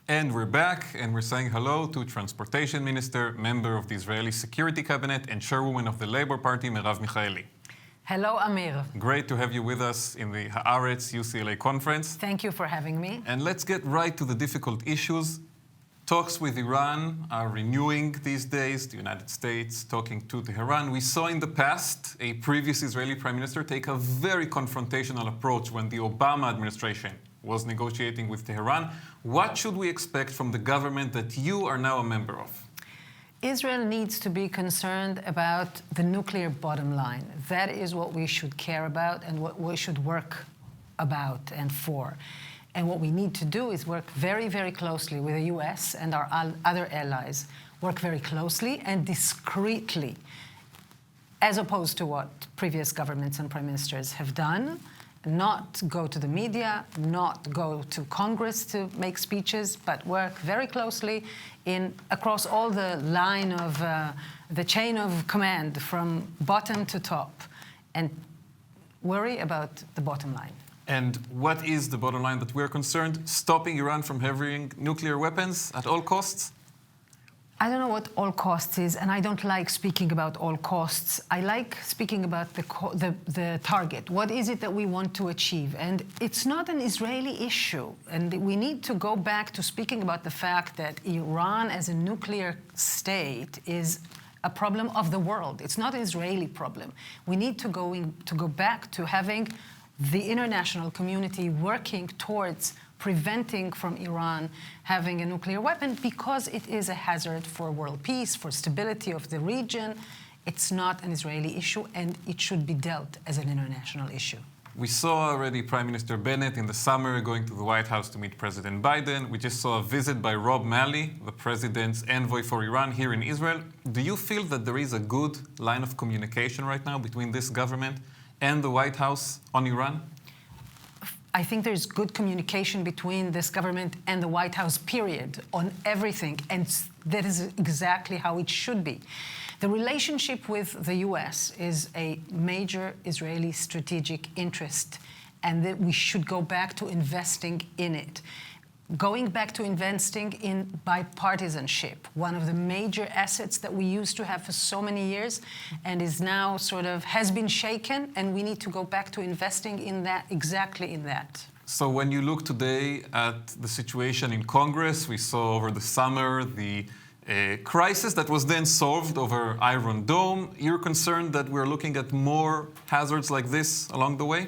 And we're back, and we're saying hello to Transportation Minister, member of the Israeli Security Cabinet, and Chairwoman of the Labour Party, Merav Michaeli. Hello, Amir. Great to have you with us in the Haaretz UCLA conference. Thank you for having me. And let's get right to the difficult issues. Talks with Iran are renewing these days, the United States talking to Tehran. We saw in the past a previous Israeli Prime Minister take a very confrontational approach when the Obama administration was negotiating with Tehran. What should we expect from the government that you are now a member of? Israel needs to be concerned about the nuclear bottom line. That is what we should care about and what we should work about and for. And what we need to do is work very, very closely with the US and our other allies. Work very closely and discreetly, as opposed to what previous governments and prime ministers have done. Not go to the media, not go to Congress to make speeches, but work very closely across all the line of the chain of command from bottom to top, and worry about the bottom line. And what is the bottom line that we're concerned? Stopping Iran from having nuclear weapons at all costs? I don't know what all costs is, and I don't like speaking about all costs. I like speaking about the target. What is it that we want to achieve? And it's not an Israeli issue. And we need to go back to speaking about the fact that Iran as a nuclear state is a problem of the world. It's not an Israeli problem. We need to go back to having the international community working towards preventing from Iran having a nuclear weapon, because it is a hazard for world peace, for stability of the region. It's not an Israeli issue, and it should be dealt as an international issue. We saw already Prime Minister Bennett in the summer going to the White House to meet President Biden. We just saw a visit by Rob Malley, the president's envoy for Iran here in Israel. Do you feel that there is a good line of communication right now between this government and the White House on Iran? I think there's good communication between this government and the White House, period, on everything, and that is exactly how it should be. The relationship with the US is a major Israeli strategic interest, and that we should go back to investing in it. Going back to investing in bipartisanship, one of the major assets that we used to have for so many years and is now sort of has been shaken, and we need to go back to investing in that, exactly in that. So when you look today at the situation in Congress, we saw over the summer the crisis that was then solved over Iron Dome. You're concerned that we're looking at more hazards like this along the way?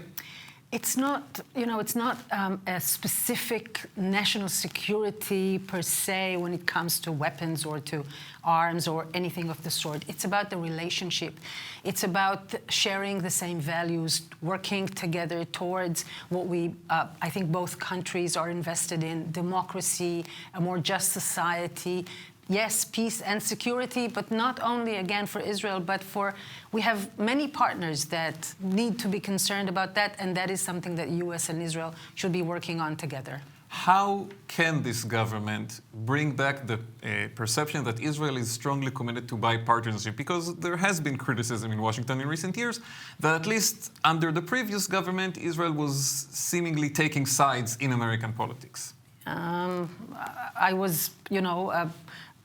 It's not, it's not a specific national security per se when it comes to weapons or to arms or anything of the sort. It's about the relationship. It's about sharing the same values, working together towards what I think both countries are invested in: democracy, a more just society. Yes, peace and security, but not only, again, for Israel, but we have many partners that need to be concerned about that, and that is something that US and Israel should be working on together. How can this government bring back the perception that Israel is strongly committed to bipartisanship? Because there has been criticism in Washington in recent years that at least under the previous government, Israel was seemingly taking sides in American politics. I was,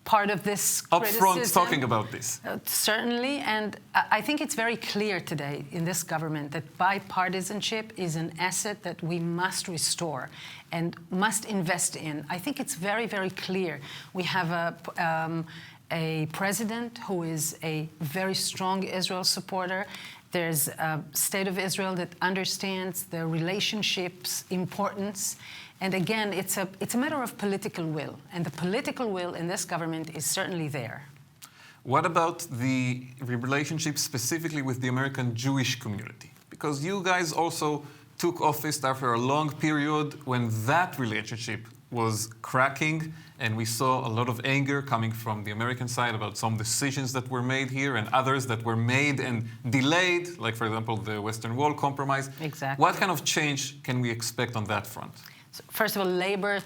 part of this upfront talking about this. Certainly, and I think it's very clear today in this government that bipartisanship is an asset that we must restore and must invest in. I think it's very, very clear. We have a president who is a very strong Israel supporter. There's a state of Israel that understands the relationship's importance. And again, it's a matter of political will. And the political will in this government is certainly there. What about the relationship specifically with the American Jewish community? Because you guys also took office after a long period when that relationship was cracking, and we saw a lot of anger coming from the American side about some decisions that were made here and others that were made and delayed, like, for example, the Western Wall compromise. Exactly. What kind of change can we expect on that front? So first of all, Labor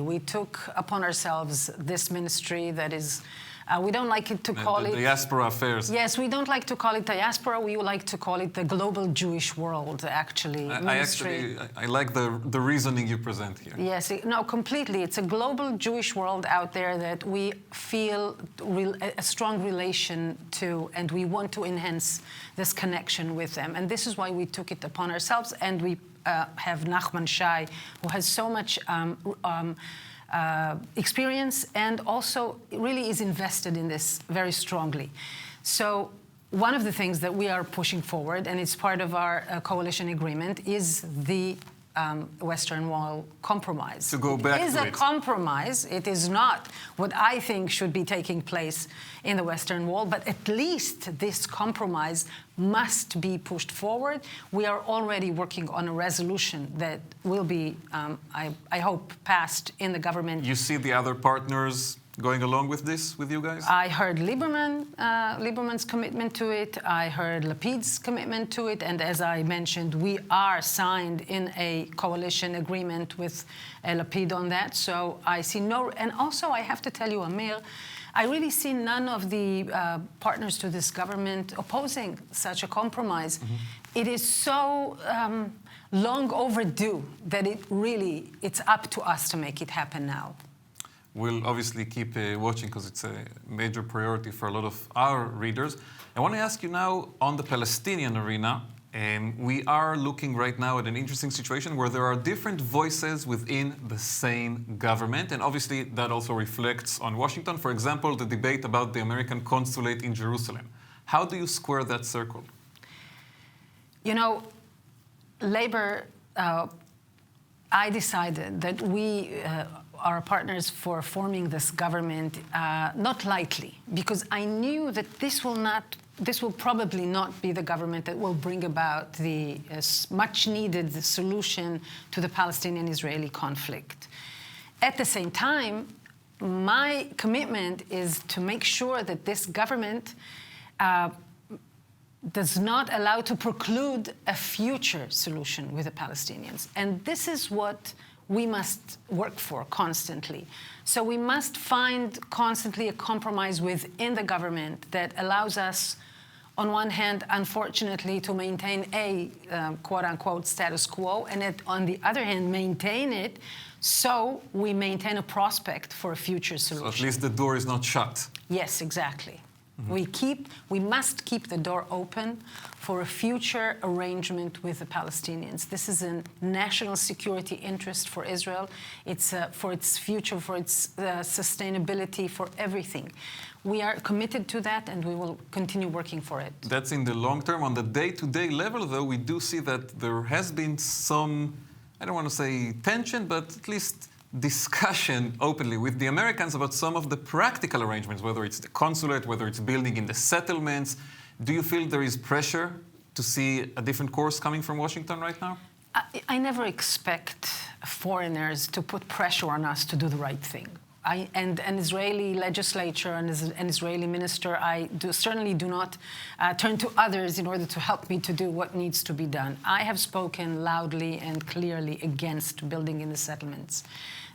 we took upon ourselves this ministry that is We don't like it to call it... diaspora affairs. Yes, we don't like to call it diaspora. We like to call it the global Jewish world, actually. I like the reasoning you present here. Yes, no, completely. It's a global Jewish world out there that we feel a strong relation to, and we want to enhance this connection with them. And this is why we took it upon ourselves, and we have Nachman Shai, who has so much experience and also really is invested in this very strongly. So one of the things that we are pushing forward, and it's part of our coalition agreement, is the Western Wall compromise. To go back to it. It is a compromise. It is not what I think should be taking place in the Western Wall, but at least this compromise must be pushed forward. We are already working on a resolution that will be, I hope, passed in the government. You see the other partners going along with this, with you guys? I heard Lieberman's commitment to it. I heard Lapid's commitment to it. And as I mentioned, we are signed in a coalition agreement with Lapid on that. So I see no... And also, I have to tell you, Amir, I really see none of the partners to this government opposing such a compromise. Mm-hmm. It is so long overdue that it's up to us to make it happen now. We'll obviously keep watching because it's a major priority for a lot of our readers. I want to ask you now on the Palestinian arena. We are looking right now at an interesting situation where there are different voices within the same government. And obviously that also reflects on Washington. For example, the debate about the American consulate in Jerusalem. How do you square that circle? You know, Labor, I decided that we... our partners for forming this government, not lightly, because I knew that this will probably not be the government that will bring about the much-needed solution to the Palestinian-Israeli conflict. At the same time, my commitment is to make sure that this government does not allow to preclude a future solution with the Palestinians. And this is what we must work for constantly. So we must find constantly a compromise within the government that allows us, on one hand, unfortunately, to maintain a quote-unquote status quo, and on the other hand, maintain it so we maintain a prospect for a future solution. So at least the door is not shut. Yes, exactly. Mm-hmm. We must keep the door open for a future arrangement with the Palestinians. This is a national security interest for Israel. It's for its future, for its sustainability, for everything. We are committed to that, and we will continue working for it. That's in the long term. On the day-to-day level, though, we do see that there has been some, I don't want to say tension, but at least discussion openly with the Americans about some of the practical arrangements, whether it's the consulate, whether it's building in the settlements. Do you feel there is pressure to see a different course coming from Washington right now? I never expect foreigners to put pressure on us to do the right thing. And an Israeli legislature and an Israeli minister, certainly do not turn to others in order to help me to do what needs to be done. I have spoken loudly and clearly against building in the settlements.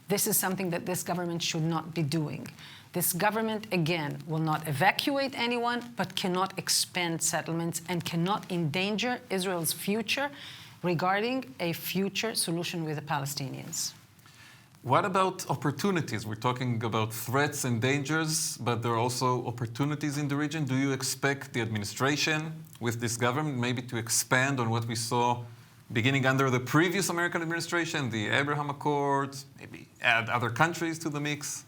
This is something that this government should not be doing. This government, again, will not evacuate anyone, but cannot expand settlements and cannot endanger Israel's future regarding a future solution with the Palestinians. What about opportunities? We're talking about threats and dangers, but there are also opportunities in the region. Do you expect the administration with this government maybe to expand on what we saw beginning under the previous American administration, the Abraham Accords, maybe add other countries to the mix?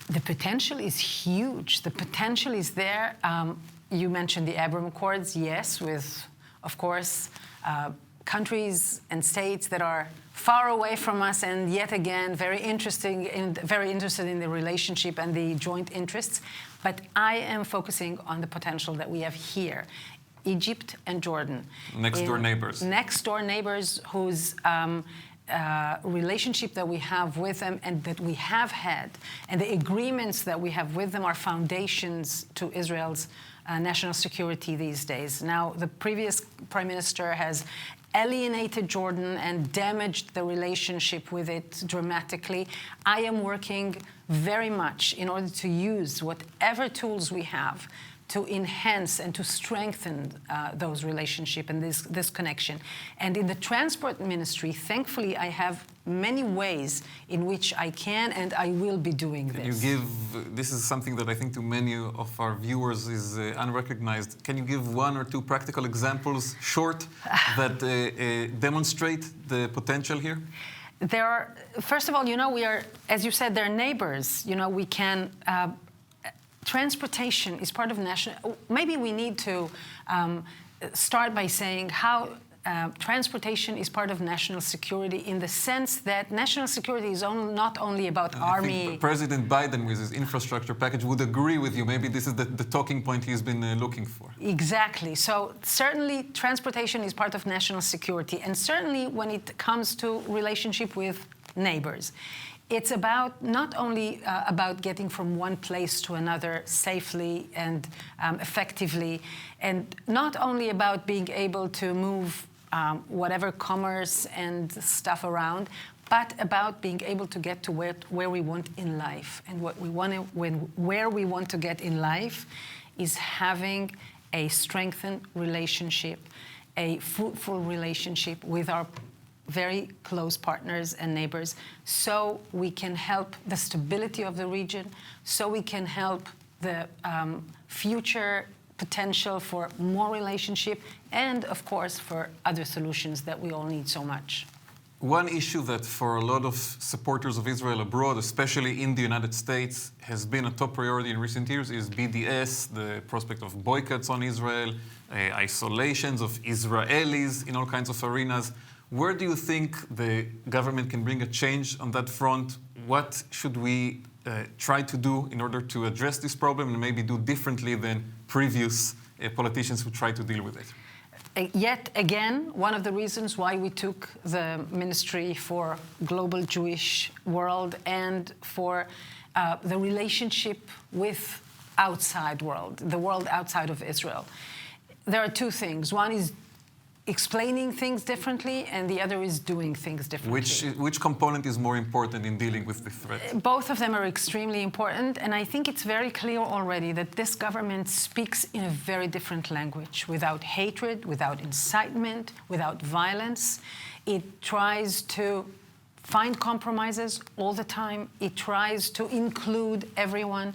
The potential is huge. The potential is there. You mentioned the Abraham Accords, yes, with, of course, countries and states that are far away from us, and yet again very interested in the relationship and the joint interests. But I am focusing on the potential that we have here. Egypt and Jordan. Next-door neighbors. Next-door neighbors whose relationship that we have with them and that we have had, and the agreements that we have with them are foundations to Israel's national security these days. Now, the previous prime minister has alienated Jordan and damaged the relationship with it dramatically. I am working very much in order to use whatever tools we have to enhance and to strengthen those relationships and this connection. And in the transport ministry, thankfully, I have many ways in which I can and I will be doing this. This is something that I think to many of our viewers is unrecognized. Can you give one or two practical examples, short, that demonstrate the potential here? There are, first of all, we are, as you said, they're neighbors. We can... Transportation is part of national... Maybe we need to start by saying how transportation is part of national security in the sense that national security is not only about army... I think President Biden, with his infrastructure package, would agree with you. Maybe this is the talking point he's been looking for. Exactly. So certainly transportation is part of national security. And certainly when it comes to relationship with neighbors. It's about not only about getting from one place to another safely and effectively, and not only about being able to move whatever commerce and stuff around, but about being able to get to where we want in life. And where we want to get in life is having a strengthened relationship, a fruitful relationship with our very close partners and neighbors, so we can help the stability of the region, so we can help the future potential for more relationship, and of course for other solutions that we all need so much. One issue that for a lot of supporters of Israel abroad, especially in the United States, has been a top priority in recent years is BDS, the prospect of boycotts on Israel, isolations of Israelis in all kinds of arenas. Where do you think the government can bring a change on that front? What should we try to do in order to address this problem and maybe do differently than previous politicians who tried to deal with it? Yet again, one of the reasons why we took the Ministry for Global Jewish World and for the relationship with outside world, the world outside of Israel. There are two things. One is explaining things differently, and the other is doing things differently. Which component is more important in dealing with the threat? Both of them are extremely important, and I think it's very clear already that this government speaks in a very different language, without hatred, without incitement, without violence. It tries to find compromises all the time. It tries to include everyone.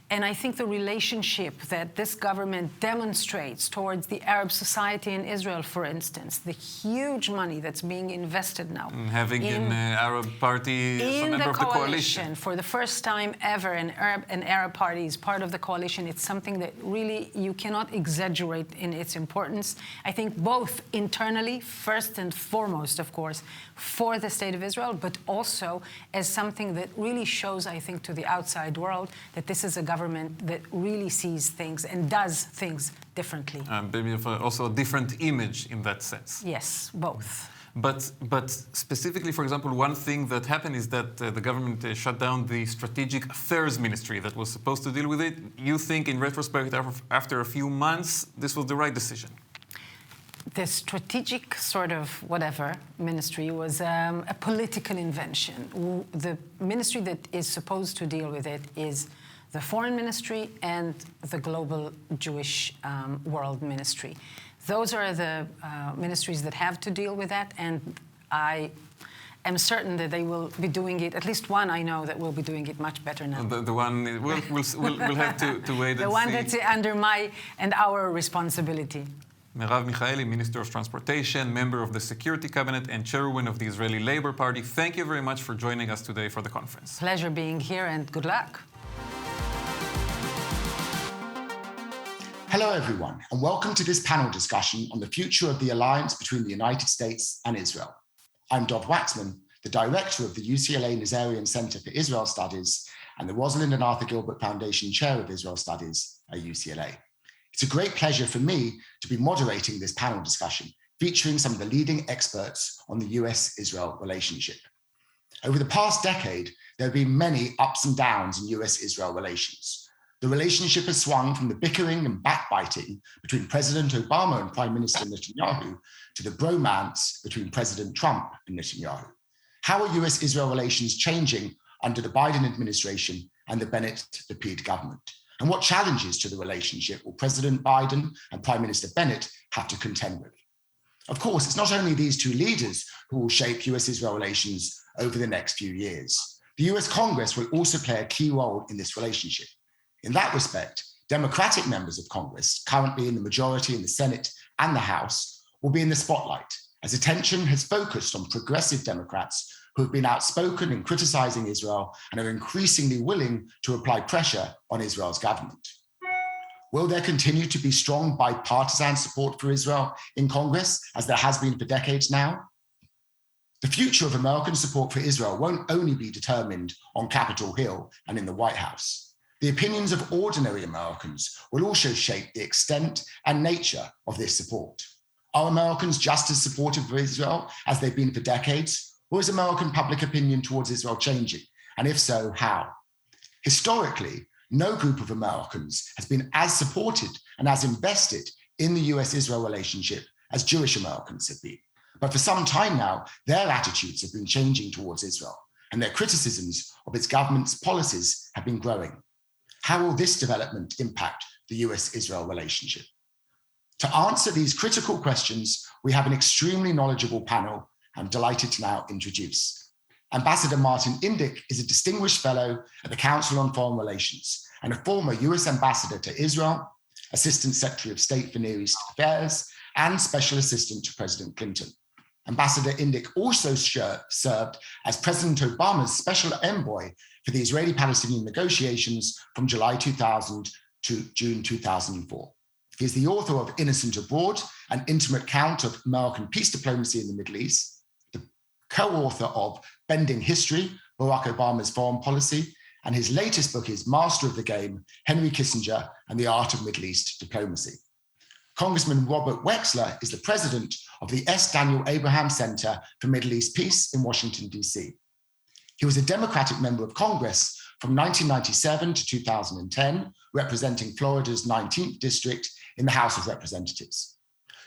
And I think the relationship that this government demonstrates towards the Arab society in Israel, for instance, the huge money that's being invested now. Having an Arab party as a member of the coalition. For the first time ever, an Arab party is part of the coalition. It's something that really you cannot exaggerate in its importance. I think both internally, first and foremost, of course, for the state of Israel, but also as something that really shows, I think, to the outside world that this is a government that really sees things and does things differently. Maybe also a different image in that sense. Yes, both. But specifically, for example, one thing that happened is that the government shut down the Strategic Affairs Ministry that was supposed to deal with it. You think, in retrospect, after a few months, this was the right decision? The strategic ministry was a political invention. The ministry that is supposed to deal with it is the Foreign Ministry and the Global Jewish World Ministry. Those are the ministries that have to deal with that, and I am certain that they will be doing it, at least one I know that will be doing it much better now. The one, we'll have to wait and see. The one that's under my and our responsibility. Merav Michaeli, Minister of Transportation, member of the Security Cabinet and Chairwoman of the Israeli Labor Party. Thank you very much for joining us today for the conference. Pleasure being here and good luck. Hello, everyone, and welcome to this panel discussion on the future of the alliance between the United States and Israel. I'm Dov Waxman, the director of the UCLA Nazarian Center for Israel Studies and the Rosalind and Arthur Gilbert Foundation Chair of Israel Studies at UCLA. It's a great pleasure for me to be moderating this panel discussion, featuring some of the leading experts on the US-Israel relationship. Over the past decade, there have been many ups and downs in US-Israel relations. the relationship has swung from the bickering and backbiting between President Obama and Prime Minister Netanyahu to the bromance between President Trump and Netanyahu. How are US-Israel relations changing under the Biden administration and the Bennett-Lapid government? And what challenges to the relationship will President Biden and Prime Minister Bennett have to contend with? Of course, it's not only these two leaders who will shape US-Israel relations over the next few years. The US Congress will also play a key role in this relationship. In that respect, Democratic members of Congress, currently in the majority in the Senate and the House, will be in the spotlight as attention has focused on progressive Democrats who have been outspoken in criticizing Israel and are increasingly willing to apply pressure on Israel's government. Will there continue to be strong bipartisan support for Israel in Congress, as there has been for decades now? The future of American support for Israel won't only be determined on Capitol Hill and in the White House. The opinions of ordinary Americans will also shape the extent and nature of this support. Are Americans just as supportive of Israel as they've been for decades, or is American public opinion towards Israel changing? And if so, how? Historically, no group of Americans has been as supported and as invested in the US-Israel relationship as Jewish Americans have been. But for some time now, their attitudes have been changing towards Israel, and their criticisms of its government's policies have been growing. How will this development impact the US-Israel relationship? To answer these critical questions, we have an extremely knowledgeable panel I'm delighted to now introduce. Ambassador Martin Indyk is a distinguished fellow at the Council on Foreign Relations and a former US ambassador to Israel, Assistant Secretary of State for Near East Affairs, and Special Assistant to President Clinton. Ambassador Indyk also served as President Obama's special envoy for the Israeli-Palestinian negotiations from July 2000 to June 2004. He is the author of Innocent Abroad, an intimate account of American peace diplomacy in the Middle East, the co-author of Bending History, Barack Obama's Foreign Policy, and his latest book is Master of the Game, Henry Kissinger and the Art of Middle East Diplomacy. Congressman Robert Wexler is the president of the S. Daniel Abraham Center for Middle East Peace in Washington, D.C. He was a Democratic member of Congress from 1997 to 2010, representing Florida's 19th district in the House of Representatives.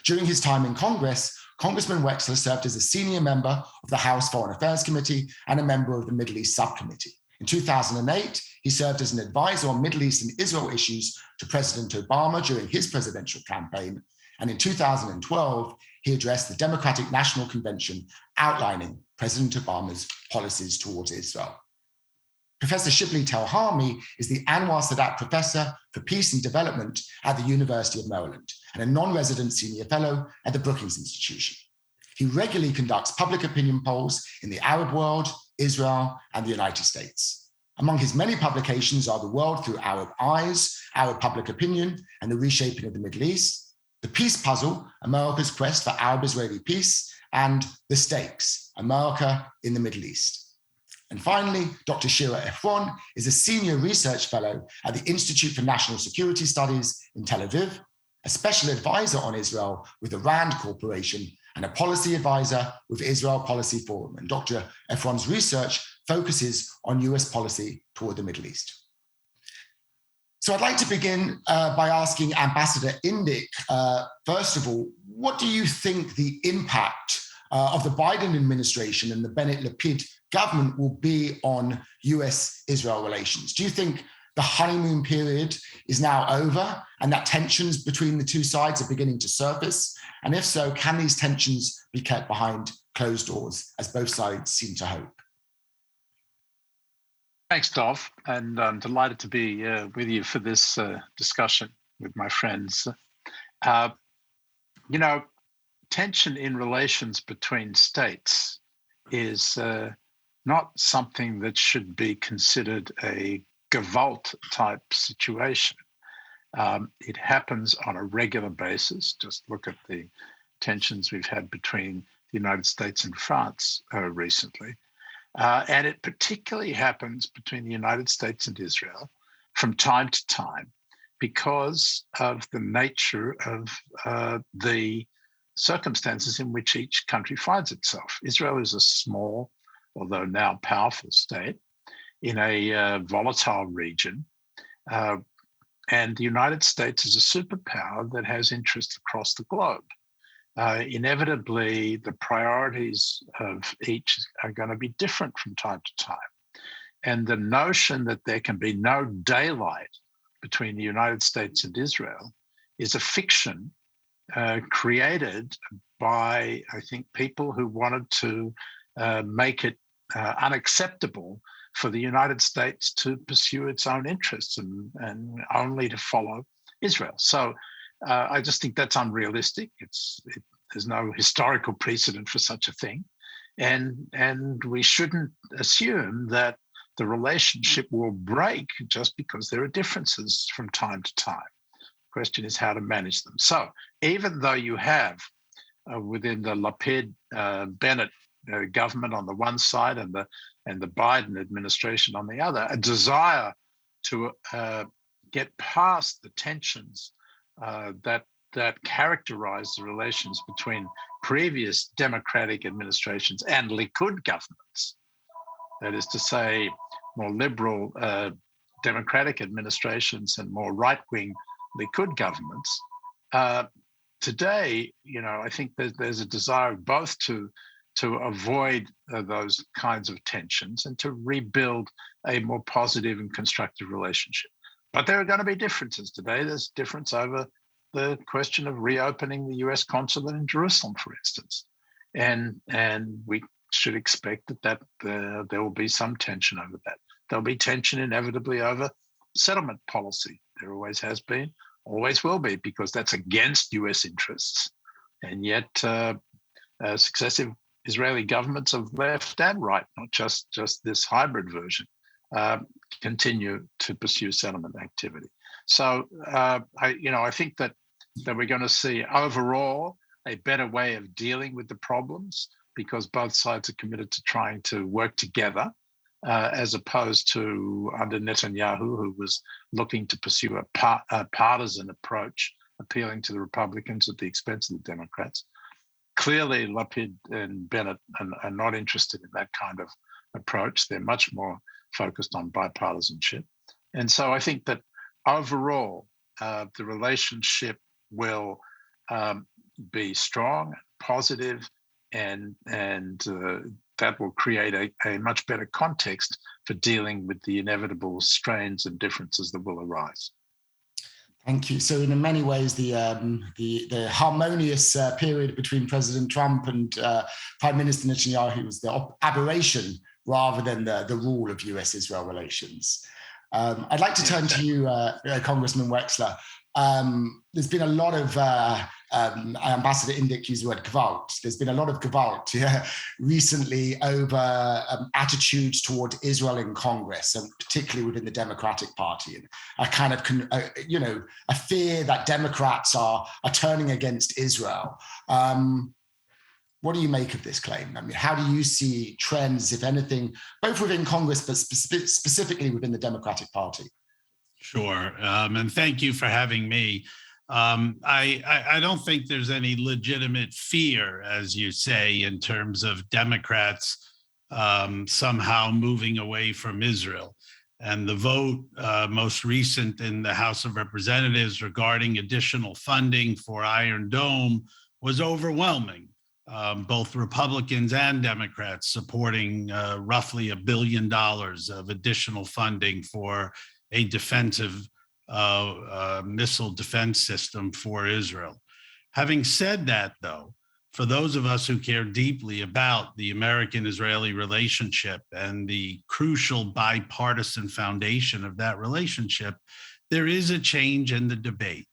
During his time in Congress, Congressman Wexler served as a senior member of the House Foreign Affairs Committee and a member of the Middle East Subcommittee. In 2008, he served as an advisor on Middle East and Israel issues to President Obama during his presidential campaign. And in 2012, he addressed the Democratic National Convention outlining President Obama's policies towards Israel. Professor Shibli Telhami is the Anwar Sadat Professor for Peace and Development at the University of Maryland and a non-resident senior fellow at the Brookings Institution. He regularly conducts public opinion polls in the Arab world, Israel, and the United States. Among his many publications are The World Through Arab Eyes, Arab Public Opinion, and the Reshaping of the Middle East, The Peace Puzzle, America's Quest for Arab-Israeli Peace, and The Stakes, America in the Middle East. And finally, Dr. Shira Efron is a senior research fellow at the Institute for National Security Studies in Tel Aviv, a special advisor on Israel with the RAND Corporation, and a policy advisor with Israel Policy Forum. And Dr. Efron's research focuses on US policy toward the Middle East. So I'd like to begin by asking Ambassador Indyk, first of all, what do you think the impact of the Biden administration and the Bennett-Lapid government will be on US-Israel relations? Do you think the honeymoon period is now over and that tensions between the two sides are beginning to surface? And if so, can these tensions be kept behind closed doors, as both sides seem to hope? Thanks, Dov, and I'm delighted to be with you for this discussion with my friends. Tension in relations between states is not something that should be considered a Gewalt type situation. It happens on a regular basis. Just look at the tensions we've had between the United States and France recently. And it particularly happens between the United States and Israel from time to time because of the nature of the circumstances in which each country finds itself. Israel is a small, although now powerful state in a volatile region And the United States is a superpower that has interests across the globe. Inevitably, the priorities of each are going to be different from time to time. And the notion that there can be no daylight between the United States and Israel is a fiction created by, I think, people who wanted to make it unacceptable for the United States to pursue its own interests and only to follow Israel. So I just think that's unrealistic. There's no historical precedent for such a thing. And we shouldn't assume that the relationship will break just because there are differences from time to time. The question is how to manage them. So even though you have within the Lapid-Bennett government on the one side and the Biden administration on the other, a desire to get past the tensions that characterize the relations between previous Democratic administrations and Likud governments. That is to say, more liberal Democratic administrations and more right-wing Likud governments. Today, I think there's a desire both to avoid those kinds of tensions and to rebuild a more positive and constructive relationship. But there are going to be differences today. There's difference over the question of reopening the US consulate in Jerusalem, for instance. And we should expect that there will be some tension over that. There'll be tension inevitably over settlement policy. There always has been, always will be, because that's against US interests. And yet successive Israeli governments of left and right, not just this hybrid version, continue to pursue settlement activity. So I think that we're going to see overall a better way of dealing with the problems because both sides are committed to trying to work together, as opposed to under Netanyahu, who was looking to pursue a partisan approach, appealing to the Republicans at the expense of the Democrats. Clearly, Lapid and Bennett are not interested in that kind of approach. They're much more focused on bipartisanship. And so I think that overall, the relationship will be strong, positive, and that will create a much better context for dealing with the inevitable strains and differences that will arise. Thank you. So in many ways, the harmonious period between President Trump and Prime Minister Netanyahu was the aberration rather than the rule of US-Israel relations. I'd like to turn to you, Congressman Wexler. There's been a lot of, Ambassador Indyk used the word gewalt. There's been a lot of gewalt recently over attitudes toward Israel in Congress, and particularly within the Democratic Party, and a kind of, a fear that Democrats are turning against Israel. What do you make of this claim? I mean, how do you see trends, if anything, both within Congress, but specifically within the Democratic Party? Sure, and thank you for having me. I don't think there's any legitimate fear, as you say, in terms of Democrats somehow moving away from Israel. And the vote most recent in the House of Representatives regarding additional funding for Iron Dome was overwhelming. Both Republicans and Democrats supporting roughly $1 billion of additional funding for a defensive missile defense system for Israel. Having said that, though, for those of us who care deeply about the American-Israeli relationship and the crucial bipartisan foundation of that relationship, there is a change in the debate,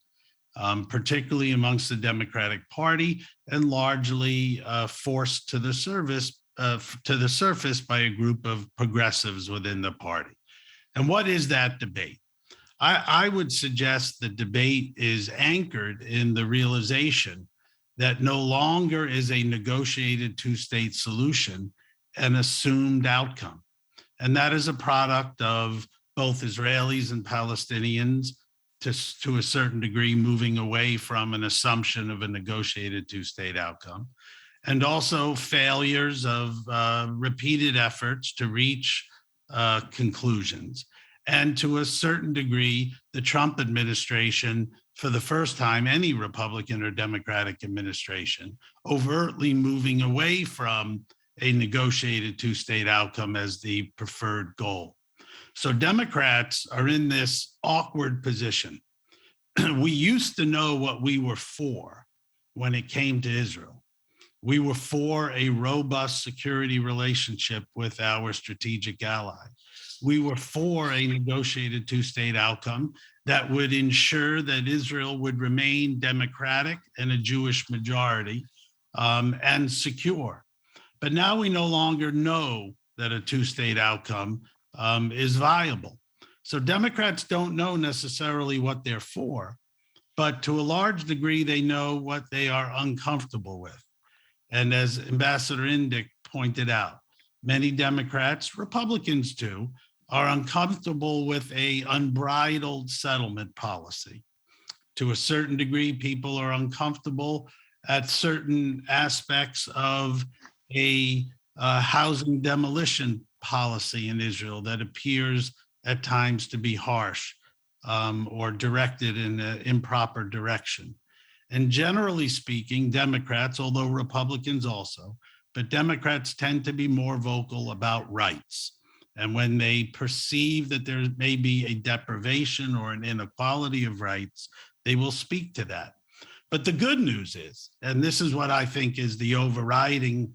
particularly amongst the Democratic Party, and largely forced to the surface by a group of progressives within the party. And what is that debate? I would suggest the debate is anchored in the realization that no longer is a negotiated two-state solution an assumed outcome. And that is a product of both Israelis and Palestinians, to a certain degree, moving away from an assumption of a negotiated two-state outcome, and also failures of repeated efforts to reach conclusions. and to a certain degree, the Trump administration, for the first time, any Republican or Democratic administration, overtly moving away from a negotiated two-state outcome as the preferred goal. So Democrats are in this awkward position. We used to know what we were for when it came to Israel. We were for a robust security relationship with our strategic ally. We were for a negotiated two-state outcome that would ensure that Israel would remain democratic and a Jewish majority and secure. But now we no longer know that a two-state outcome is viable. So Democrats don't know necessarily what they're for, but to a large degree, they know what they are uncomfortable with. And as Ambassador Indyk pointed out, many Democrats, Republicans too, are uncomfortable with an unbridled settlement policy. To a certain degree, people are uncomfortable at certain aspects of a housing demolition policy in Israel that appears at times to be harsh or directed in an improper direction. And generally speaking, Democrats, although Republicans also, but Democrats tend to be more vocal about rights. And when they perceive that there may be a deprivation or an inequality of rights, they will speak to that. But the good news is, and this is what I think is the overriding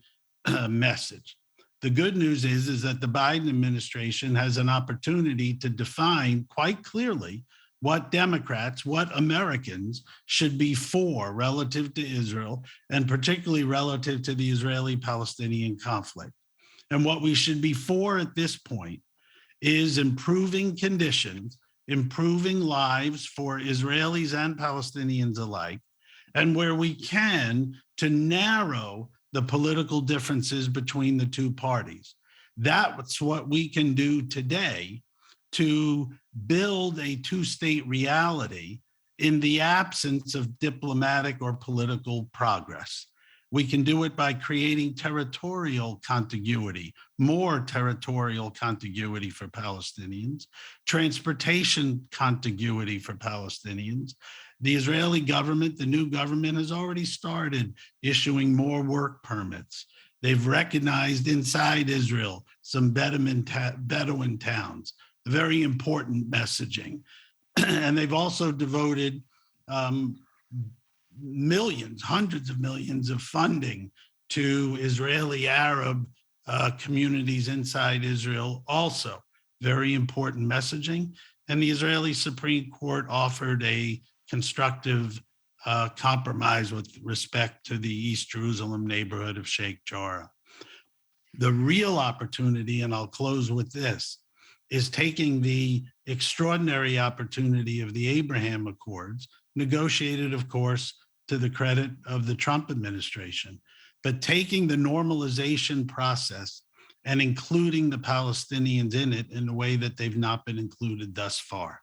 message, the good news is that the Biden administration has an opportunity to define quite clearly what Democrats, what Americans should be for relative to Israel, and particularly relative to the Israeli-Palestinian conflict. And what we should be for at this point is improving conditions, improving lives for Israelis and Palestinians alike, and where we can, to narrow the political differences between the two parties. That's what we can do today to build a two-state reality in the absence of diplomatic or political progress. We can do it by creating territorial contiguity, more territorial contiguity for Palestinians, transportation contiguity for Palestinians. The Israeli government, the new government, has already started issuing more work permits. They've recognized inside Israel some Bedouin towns, very important messaging. And they've also devoted millions, hundreds of millions of funding to Israeli Arab communities inside Israel, also very important messaging. And the Israeli Supreme Court offered a constructive compromise with respect to the East Jerusalem neighborhood of Sheikh Jarrah. The real opportunity, and I'll close with this, is taking the extraordinary opportunity of the Abraham Accords, negotiated, of course, to the credit of the Trump administration, but taking the normalization process and including the Palestinians in it in a way that they've not been included thus far.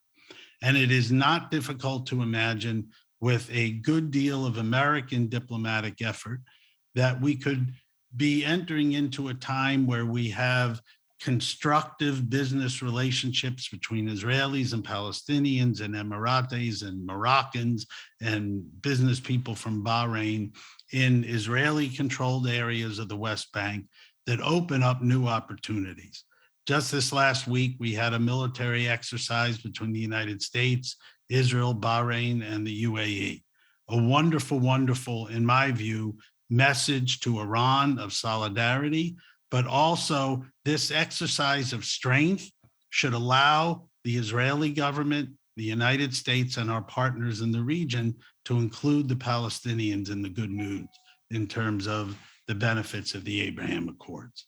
And it is not difficult to imagine, with a good deal of American diplomatic effort, that we could be entering into a time where we have constructive business relationships between Israelis and Palestinians and Emiratis and Moroccans and business people from Bahrain in Israeli-controlled areas of the West Bank that open up new opportunities. Just this last week, we had a military exercise between the United States, Israel, Bahrain, and the UAE. A wonderful, wonderful, in my view, message to Iran of solidarity, but also this exercise of strength should allow the Israeli government, the United States, and our partners in the region to include the Palestinians in the good news in terms of the benefits of the Abraham Accords.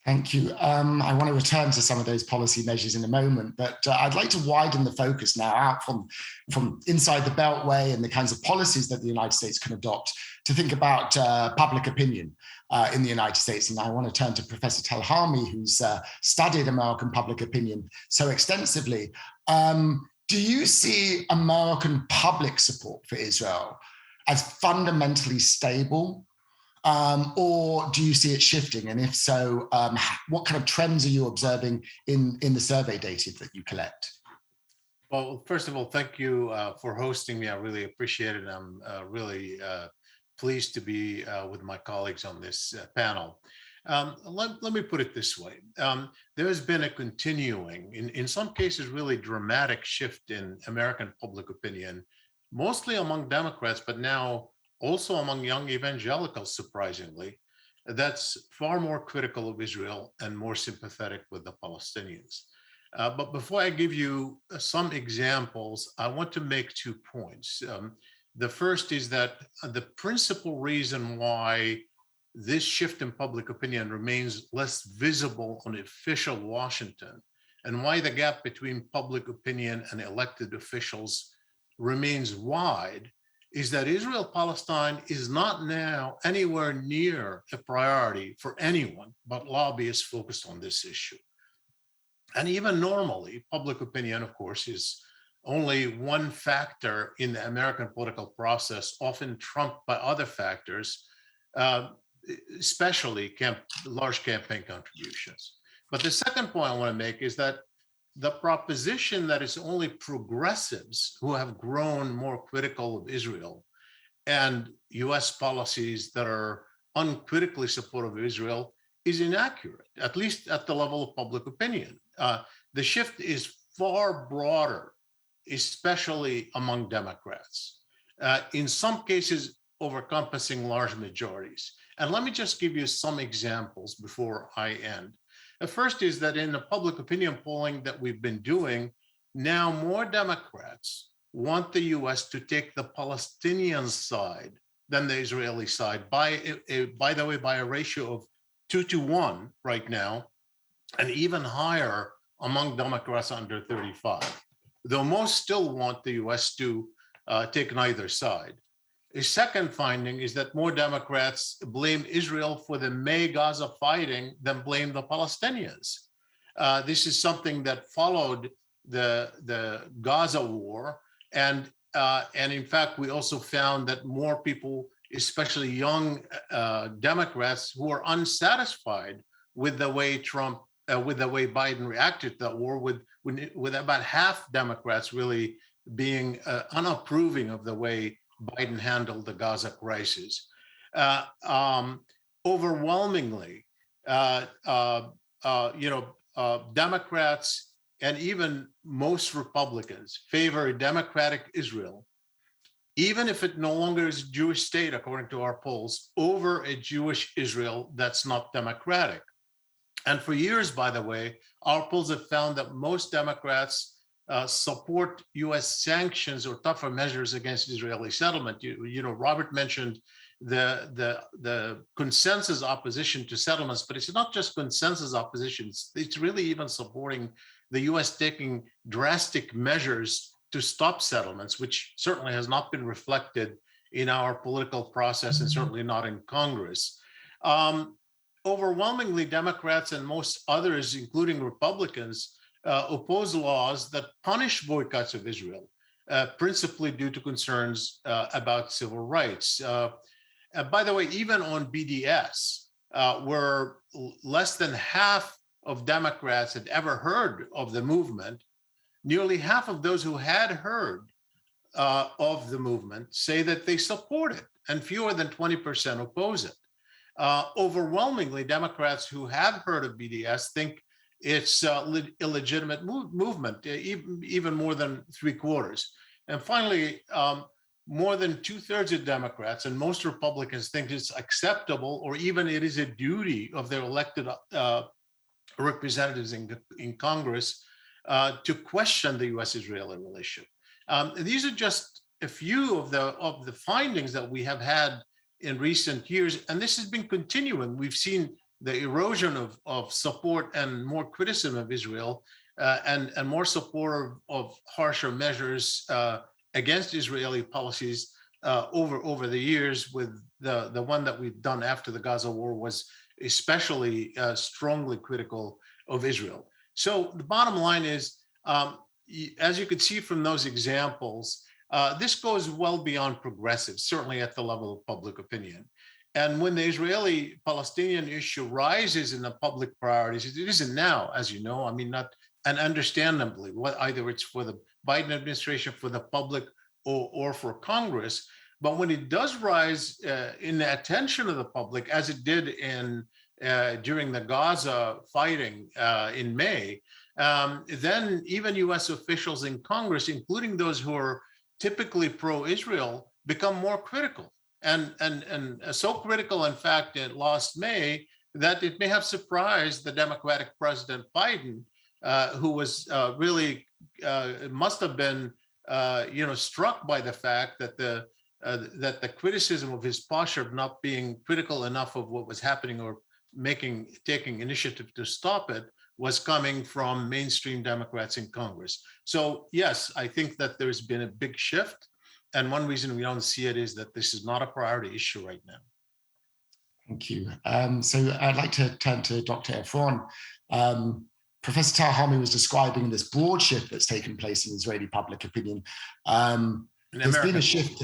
Thank you. I want to return to some of those policy measures in a moment, but I'd like to widen the focus now out from inside the Beltway and the kinds of policies that the United States can adopt to think about public opinion in the United States. And I want to turn to Professor Telhami, who's studied American public opinion so extensively. Do you see American public support for Israel as fundamentally stable Or do you see it shifting? And if so, what kind of trends are you observing in the survey data that you collect? Well, first of all, thank you for hosting me. I really appreciate it. I'm really pleased to be with my colleagues on this panel. Let me put it this way. There has been a continuing, in some cases, really dramatic shift in American public opinion, mostly among Democrats, but now also among young evangelicals, surprisingly, that's far more critical of Israel and more sympathetic with the Palestinians. But before I give you some examples, I want to make 2 points. The first is that the principal reason why this shift in public opinion remains less visible on official Washington, and why the gap between public opinion and elected officials remains wide, is that Israel-Palestine is not now anywhere near a priority for anyone but lobbyists focused on this issue. And even normally, public opinion, of course, is only one factor in the American political process, often trumped by other factors, especially large campaign contributions. But the second point I want to make is that the proposition that it's only progressives who have grown more critical of Israel and US policies that are uncritically supportive of Israel is inaccurate, at least at the level of public opinion. The shift is far broader, especially among Democrats, in some cases overcompassing large majorities. And let me just give you some examples before I end. The first is that in the public opinion polling that we've been doing, now more Democrats want the US to take the Palestinian side than the Israeli side, by the way, by a ratio of 2-to-1 right now, and even higher among Democrats under 35, though most still want the US to take neither side. A second finding is that more Democrats blame Israel for the May Gaza fighting than blame the Palestinians. This is something that followed the Gaza war. And in fact, we also found that more people, especially young Democrats, who are unsatisfied with the way Biden reacted to that war, with about half Democrats really being unapproving of the way Biden handled the Gaza crisis. Overwhelmingly, Democrats and even most Republicans favor a democratic Israel, even if it no longer is a Jewish state, according to our polls, over a Jewish Israel that's not democratic. And for years, by the way, our polls have found that most Democrats support U.S. sanctions or tougher measures against Israeli settlement. Robert mentioned the consensus opposition to settlements, but it's not just consensus opposition. It's really even supporting the U.S. taking drastic measures to stop settlements, which certainly has not been reflected in our political process and certainly not in Congress. Overwhelmingly, Democrats and most others, including Republicans, oppose laws that punish boycotts of Israel, principally due to concerns about civil rights. By the way, even on BDS, where less than half of Democrats had ever heard of the movement, nearly half of those who had heard of the movement say that they support it, and fewer than 20% oppose it. Overwhelmingly, Democrats who have heard of BDS think it's a illegitimate movement, even more than 3/4. And finally, more than 2/3 of Democrats and most Republicans think it's acceptable, or even it is a duty of their elected representatives in Congress to question the U.S.-Israeli relationship. These are just a few of the findings that we have had in recent years, and this has been continuing. We've seen the erosion of support and more criticism of Israel, and more support of harsher measures against Israeli policies over the years. With the one that we've done after the Gaza war was especially strongly critical of Israel. So the bottom line is, as you could see from those examples, this goes well beyond progressives, certainly at the level of public opinion. And when the Israeli-Palestinian issue rises in the public priorities, it isn't now, as you know, I mean, not, and understandably, either it's for the Biden administration, for the public, or for Congress, but when it does rise in the attention of the public, as it did during the Gaza fighting in May, then even US officials in Congress, including those who are typically pro-Israel, become more critical. And so critical, in fact, it last May, that it may have surprised the Democratic President Biden, who was really must have been struck by the fact that the criticism of his posture of not being critical enough of what was happening or taking initiative to stop it was coming from mainstream Democrats in Congress. So yes, I think that there's been a big shift. And one reason we don't see it is that this is not a priority issue right now. Thank you. So I'd like to turn to Dr. Efron. Professor Tal Harmy was describing this broad shift that's taken place in Israeli public opinion. There's been a shift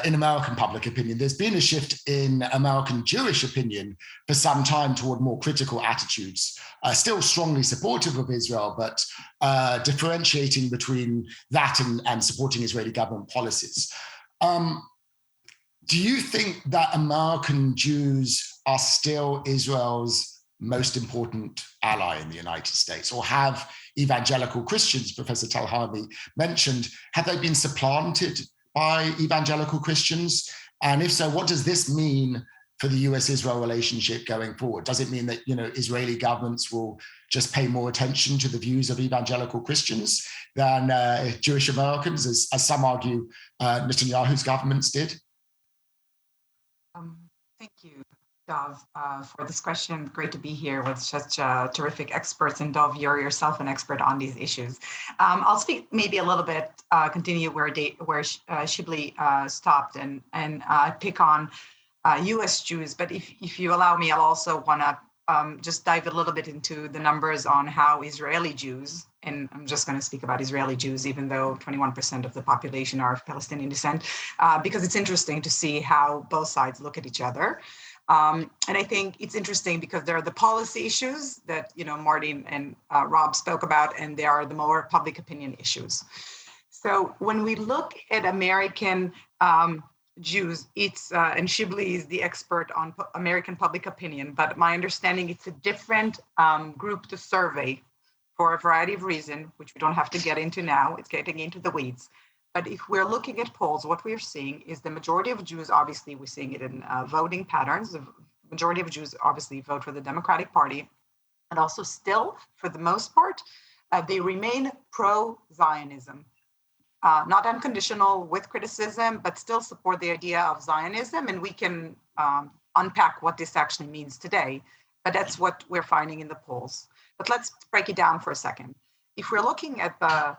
in American public opinion. There's been a shift in American Jewish opinion for some time toward more critical attitudes, still strongly supportive of Israel, but differentiating between that and supporting Israeli government policies. Do you think that American Jews are still Israel's most important ally in the United States, or have evangelical Christians, Professor Tal Harmy mentioned, have they been supplanted by evangelical Christians? And if so, what does this mean for the US-Israel relationship going forward? Does it mean that Israeli governments will just pay more attention to the views of evangelical Christians than Jewish Americans, as some argue Netanyahu's governments did? Thank you, Dov, for this question. Great to be here with such terrific experts. And Dov, you're yourself an expert on these issues. I'll speak maybe a little bit, continue where Shibli stopped and pick on US Jews. But if you allow me, I'll also want to just dive a little bit into the numbers on how Israeli Jews, and I'm just going to speak about Israeli Jews, even though 21% of the population are of Palestinian descent, because it's interesting to see how both sides look at each other. And I think it's interesting because there are the policy issues that, Martin and Rob spoke about, and there are the more public opinion issues. So when we look at American Jews, it's, and Shibli is the expert on American public opinion, but my understanding it's a different group to survey for a variety of reasons, which we don't have to get into now. It's getting into the weeds. But if we're looking at polls, what we're seeing is the majority of Jews, obviously we're seeing it in voting patterns. The majority of Jews obviously vote for the Democratic Party, and also still, for the most part, they remain pro-Zionism. Not unconditional with criticism, but still support the idea of Zionism. And we can unpack what this actually means today, but that's what we're finding in the polls. But let's break it down for a second. If we're looking at the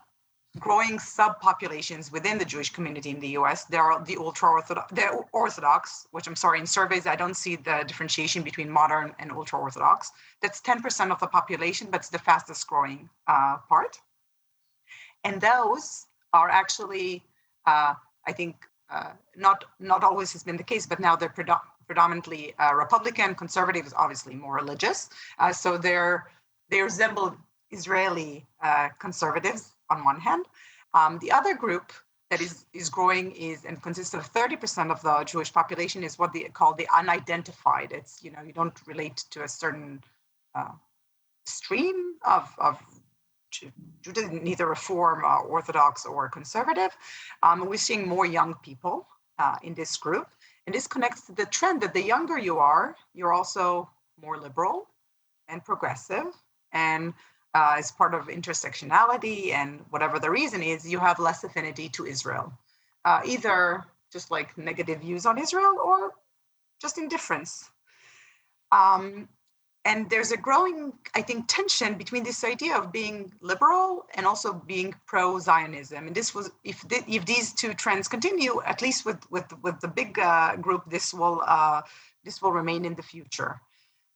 growing subpopulations within the Jewish community in the US, there are the ultra-Orthodox, which I'm sorry, in surveys, I don't see the differentiation between modern and ultra-Orthodox. That's 10% of the population, but it's the fastest growing part. And those are actually, I think, not always has been the case, but now they're predominantly Republican. Conservatives, obviously more religious. So they resemble Israeli conservatives on one hand. The other group that is growing and consists of 30% of the Jewish population is what they call the unidentified. It's, you don't relate to a certain stream of Judaism, neither Reform, Orthodox, or conservative. We're seeing more young people in this group. And this connects to the trend that the younger you are, you're also more liberal and progressive. And as part of intersectionality and whatever the reason is, you have less affinity to Israel, either just like negative views on Israel or just indifference. And there's a growing, I think, tension between this idea of being liberal and also being pro-Zionism. And this was, if these two trends continue, at least with the big group, this will remain in the future.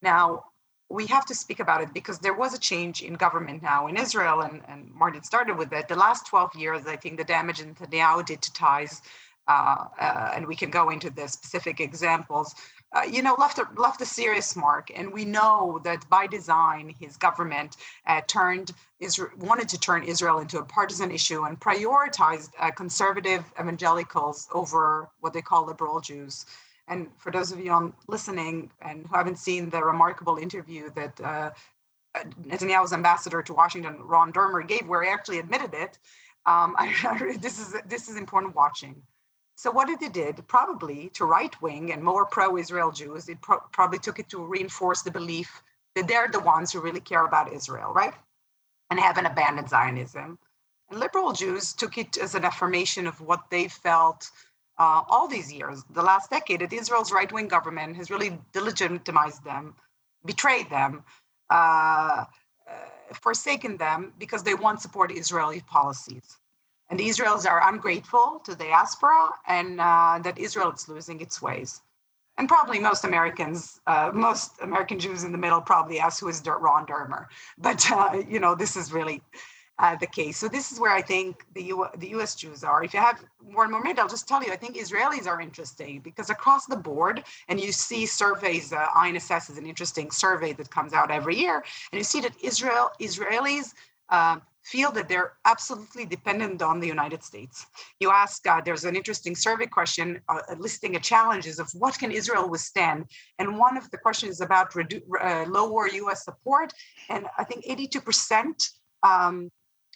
Now, we have to speak about it because there was a change in government now in Israel, and Martin started with it. The last 12 years, I think the damage Netanyahu did to ties and we can go into the specific examples, left a serious mark. And we know that by design, his government wanted to turn Israel into a partisan issue and prioritized conservative evangelicals over what they call liberal Jews. And for those of you listening and who haven't seen the remarkable interview that Netanyahu's ambassador to Washington, Ron Dermer, gave, where he actually admitted it, this is important watching. So what it did, probably to right-wing and more pro-Israel Jews, it probably took it to reinforce the belief that they're the ones who really care about Israel, right? And haven't abandoned Zionism. And liberal Jews took it as an affirmation of what they felt all these years, the last decade, that Israel's right-wing government has really delegitimized them, betrayed them, forsaken them because they won't support Israeli policies. And the Israelis are ungrateful to the diaspora, and that Israel is losing its ways. And probably most American Jews in the middle probably ask, who is Ron Dermer? But, this is really the case. So this is where I think the U.S. Jews are. If you have more and more minutes, I'll just tell you, I think Israelis are interesting because across the board, and you see surveys, Y&S is an interesting survey that comes out every year, and you see that Israelis feel that they're absolutely dependent on the United States. You ask, there's an interesting survey question listing challenges of what can Israel withstand, and one of the questions is about lower U.S. support, and I think 82%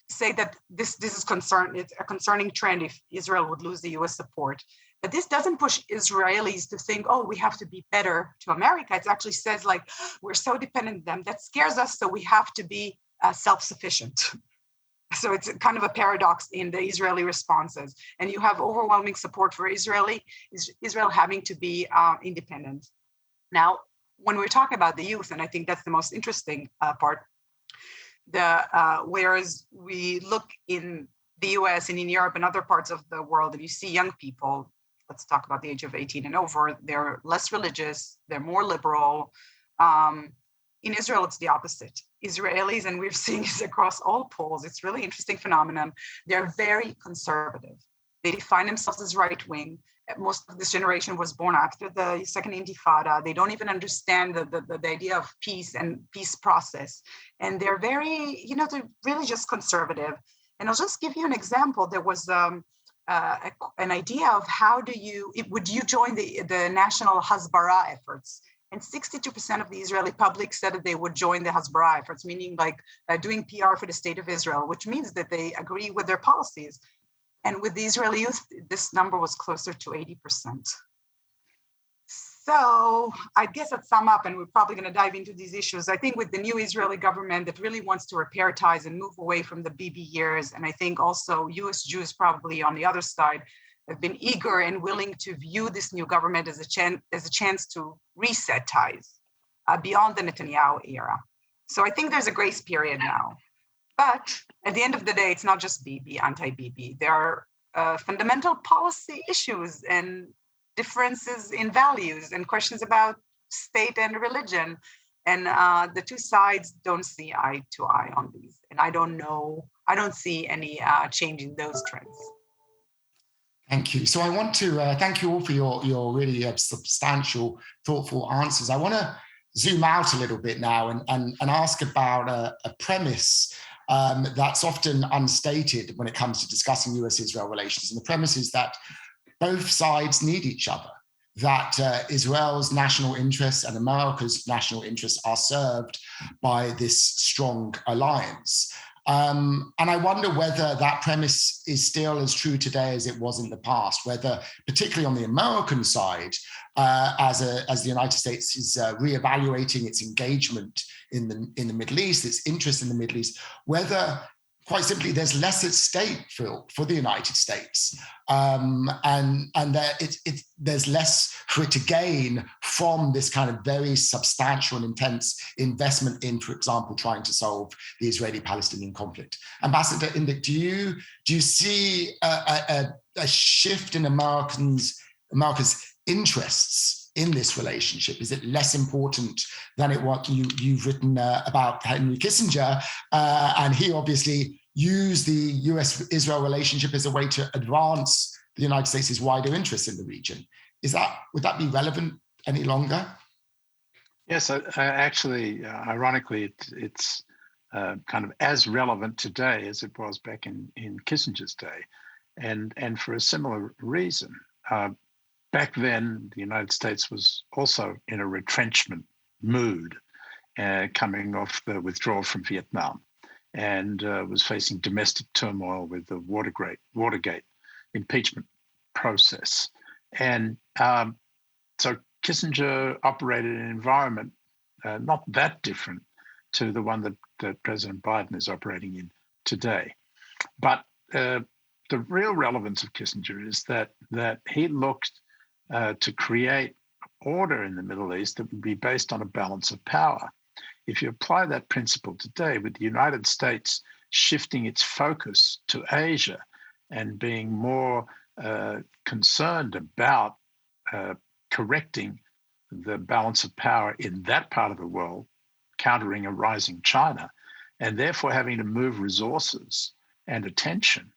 say that this is it's a concerning trend if Israel would lose the U.S. support. But this doesn't push Israelis to think, oh, we have to be better to America. It actually says, like, we're so dependent on them. That scares us, so we have to be self-sufficient. So it's kind of a paradox in the Israeli responses. And you have overwhelming support for Israel having to be independent. Now, when we're talking about the youth, and I think that's the most interesting part, whereas we look in the US and in Europe and other parts of the world, and you see young people, let's talk about the age of 18 and over, they're less religious, they're more liberal. In Israel, it's the opposite. Israelis, and we're seeing this across all polls, it's really interesting phenomenon. They're very conservative. They define themselves as right-wing. Most of this generation was born after the Second Intifada. They don't even understand the idea of peace and peace process. And they're very, they're really just conservative. And I'll just give you an example. There was an idea of would you join the national Hasbara efforts? And 62% of the Israeli public said that they would join the Hasbara efforts, meaning like doing PR for the state of Israel, which means that they agree with their policies. And with the Israeli youth, this number was closer to 80%. So I guess I'd sum up, and we're probably going to dive into these issues. I think with the new Israeli government that really wants to repair ties and move away from the Bibi years, and I think also US Jews probably on the other side have been eager and willing to view this new government as a chance to reset ties beyond the Netanyahu era. So I think there's a grace period now. But at the end of the day, it's not just Bibi, anti-Bibi. There are fundamental policy issues and differences in values and questions about state and religion. And the two sides don't see eye to eye on these. And I don't see any change in those trends. Thank you. So I want to thank you all for your really substantial, thoughtful answers. I want to zoom out a little bit now and ask about a premise that's often unstated when it comes to discussing US-Israel relations. And the premise is that both sides need each other, that Israel's national interests and America's national interests are served by this strong alliance. And I wonder whether that premise is still as true today as it was in the past, whether, particularly on the American side, as the United States is reevaluating its engagement in the Middle East, its interest in the Middle East, whether, quite simply, there's less at stake for the United States, and there's less for it to gain from this kind of very substantial and intense investment in, for example, trying to solve the Israeli-Palestinian conflict. Ambassador Indyk, do you see a shift in America's interests in this relationship? Is it less important than it was? You've written about Henry Kissinger, and he obviously used the US-Israel relationship as a way to advance the United States' wider interests in the region. Would that be relevant any longer? Yes, actually, ironically, it's kind of as relevant today as it was back in Kissinger's day, and for a similar reason. Back then, the United States was also in a retrenchment mood, coming off the withdrawal from Vietnam, and was facing domestic turmoil with the Watergate impeachment process. And so Kissinger operated in an environment not that different to the one that President Biden is operating in today. But the real relevance of Kissinger is that he looked to create order in the Middle East that would be based on a balance of power. If you apply that principle today, with the United States shifting its focus to Asia and being more concerned about correcting the balance of power in that part of the world, countering a rising China, and therefore having to move resources and attention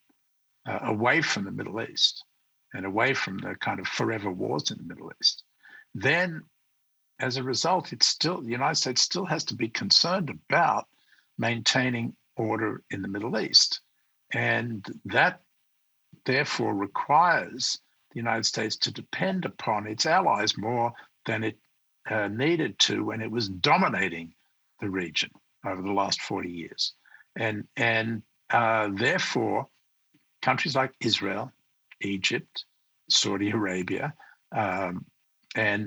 away from the Middle East and away from the kind of forever wars in the Middle East, then as a result, the United States still has to be concerned about maintaining order in the Middle East. And that therefore requires the United States to depend upon its allies more than it needed to when it was dominating the region over the last 40 years. And therefore, countries like Israel, Egypt, Saudi Arabia, and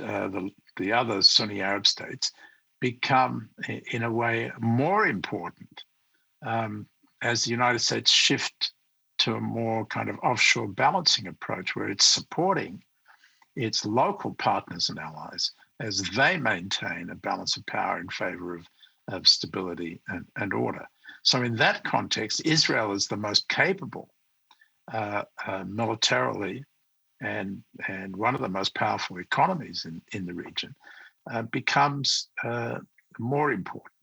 the other Sunni Arab states become, in a way, more important as the United States shift to a more kind of offshore balancing approach, where it's supporting its local partners and allies as they maintain a balance of power in favor of stability and order. So in that context, Israel is the most capable militarily and one of the most powerful economies in the region, becomes more important.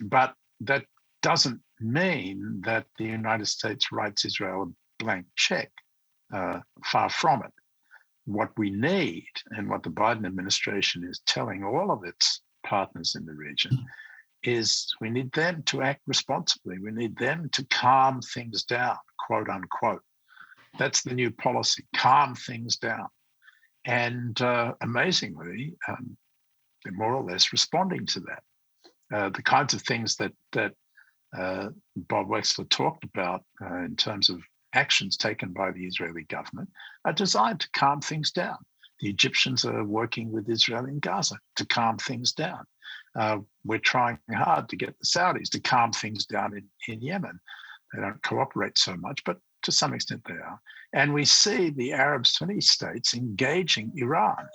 But that doesn't mean that the United States writes Israel a blank check. Far from it. What we need, and what the Biden administration is telling all of its partners in the region, is we need them to act responsibly. We need them to calm things down, quote unquote. That's the new policy, calm things down. And amazingly, they're more or less responding to that. The kinds of things that Bob Wexler talked about in terms of actions taken by the Israeli government are designed to calm things down. The Egyptians are working with Israel in Gaza to calm things down. We're trying hard to get the Saudis to calm things down in Yemen. They don't cooperate so much, but to some extent they are. And we see the Arab Sunni states engaging Iran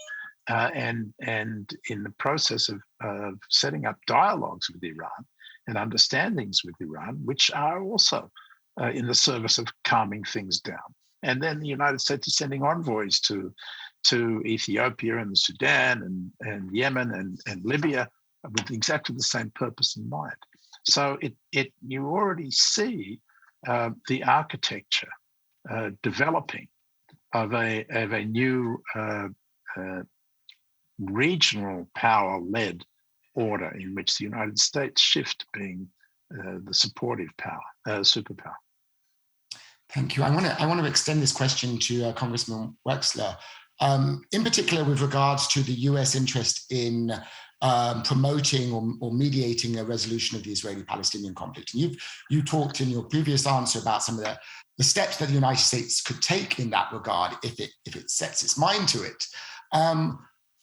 and in the process of setting up dialogues with Iran and understandings with Iran, which are also in the service of calming things down. And then the United States is sending envoys to Ethiopia and the Sudan and Yemen and Libya with exactly the same purpose in mind. So you already see the architecture developing of a new regional power-led order in which the United States shift being the supportive power, superpower. Thank you. I want to extend this question to Congressman Wexler, in particular with regards to the US interest in promoting or mediating a resolution of the Israeli-Palestinian conflict. And you talked in your previous answer about some of the steps that the United States could take in that regard if it sets its mind to it.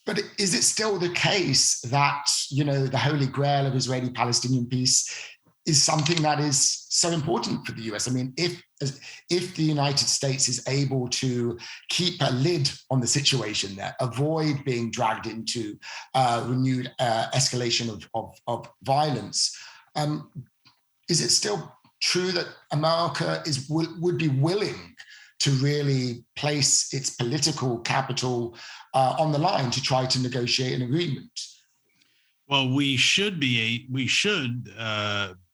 But is it still the case that, the holy grail of Israeli-Palestinian peace is something that is so important for the US? I mean, if the United States is able to keep a lid on the situation there, avoid being dragged into renewed escalation of violence, is it still true that America would be willing to really place its political capital on the line to try to negotiate an agreement? Well, we should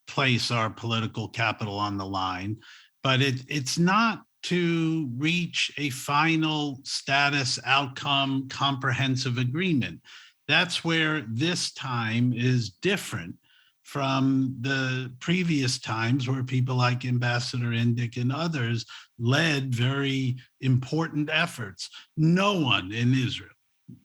place our political capital on the line, but it's not to reach a final status outcome comprehensive agreement. That's where this time is different from the previous times where people like Ambassador Indyk and others led very important efforts. No one in Israel,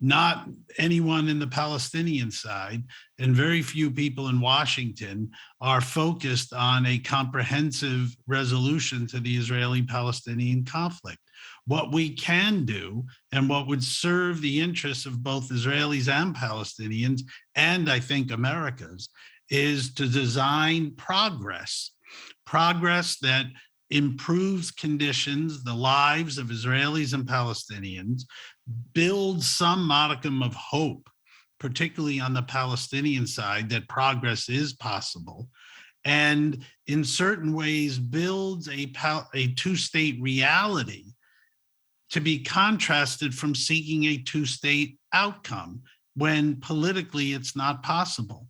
not anyone in the Palestinian side, and very few people in Washington are focused on a comprehensive resolution to the Israeli-Palestinian conflict. What we can do, and what would serve the interests of both Israelis and Palestinians, and I think America's, is to design progress that improves conditions, the lives of Israelis and Palestinians, builds some modicum of hope, particularly on the Palestinian side, that progress is possible, and in certain ways builds a two-state reality to be contrasted from seeking a two-state outcome when politically it's not possible.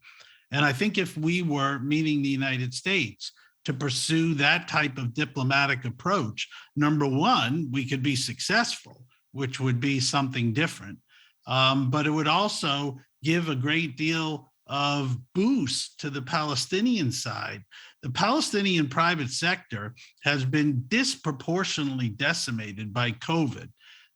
And I think if we were, meaning the United States, to pursue that type of diplomatic approach, number one, we could be successful, which would be something different. But it would also give a great deal of boost to the Palestinian side. The Palestinian private sector has been disproportionately decimated by COVID.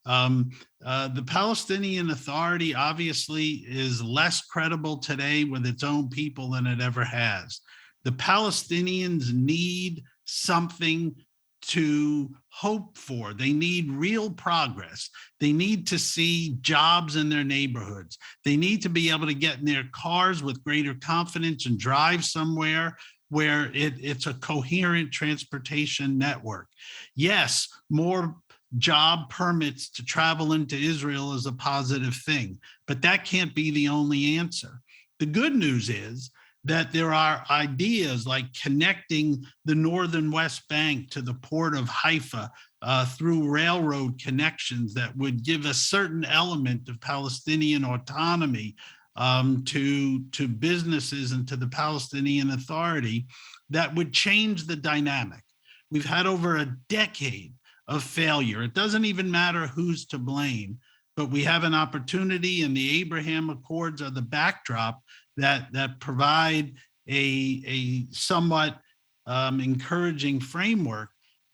The Palestinian Authority obviously is less credible today with its own people than it ever has. The Palestinians need something to hope for. They need real progress. They need to see jobs in their neighborhoods. They need to be able to get in their cars with greater confidence and drive somewhere where it's a coherent transportation network. Yes, more job permits to travel into Israel is a positive thing, but that can't be the only answer. The good news is that there are ideas like connecting the northern West Bank to the port of Haifa through railroad connections that would give a certain element of Palestinian autonomy to businesses and to the Palestinian Authority that would change the dynamic. We've had over a decade of failure. It doesn't even matter who's to blame, but we have an opportunity, and the Abraham Accords are the backdrop that provide a somewhat encouraging framework.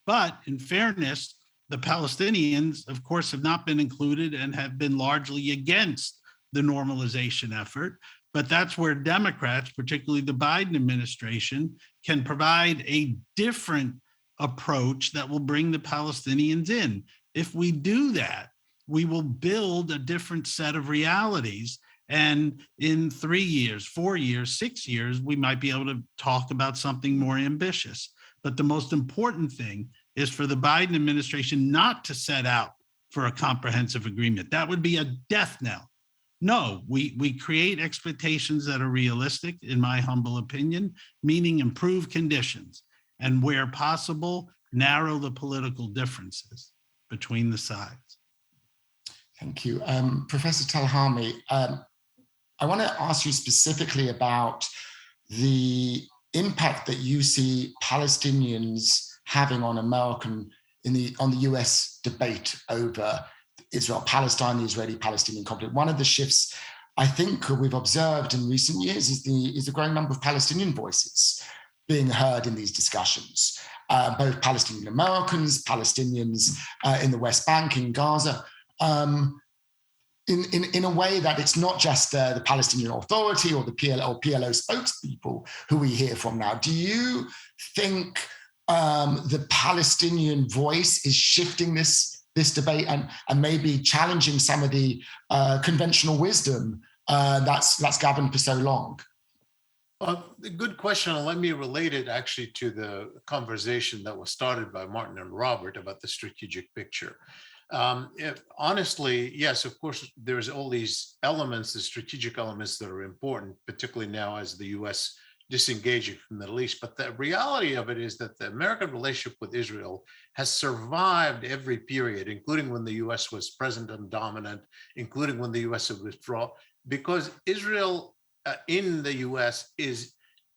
But in fairness, the Palestinians, of course, have not been included and have been largely against the normalization effort. But that's where Democrats, particularly the Biden administration, can provide a different approach that will bring the Palestinians in. If we do that, we will build a different set of realities. And in 3 years, 4 years, 6 years, we might be able to talk about something more ambitious. But the most important thing is for the Biden administration not to set out for a comprehensive agreement. That would be a death knell. No, we create expectations that are realistic, in my humble opinion, meaning improve conditions, and where possible, narrow the political differences between the sides. Thank you. Professor Telhami, I want to ask you specifically about the impact that you see Palestinians having on on the US debate over Israel-Palestine, the Israeli-Palestinian conflict. One of the shifts I think we've observed in recent years is the growing number of Palestinian voices being heard in these discussions, both Palestinian Americans, Palestinians in the West Bank, in Gaza, in a way that it's not just the Palestinian Authority or the PLO spokespeople who we hear from now. Do you think the Palestinian voice is shifting this debate and maybe challenging some of the conventional wisdom that's governed for so long? Good question. Let me relate it actually to the conversation that was started by Martin and Robert about the strategic picture. Honestly, yes, of course, there's all these elements, the strategic elements that are important, particularly now as the U.S. disengaging from the Middle East. But the reality of it is that the American relationship with Israel has survived every period, including when the U.S. was present and dominant, including when the U.S. had withdrawn, because Israel in the U.S. is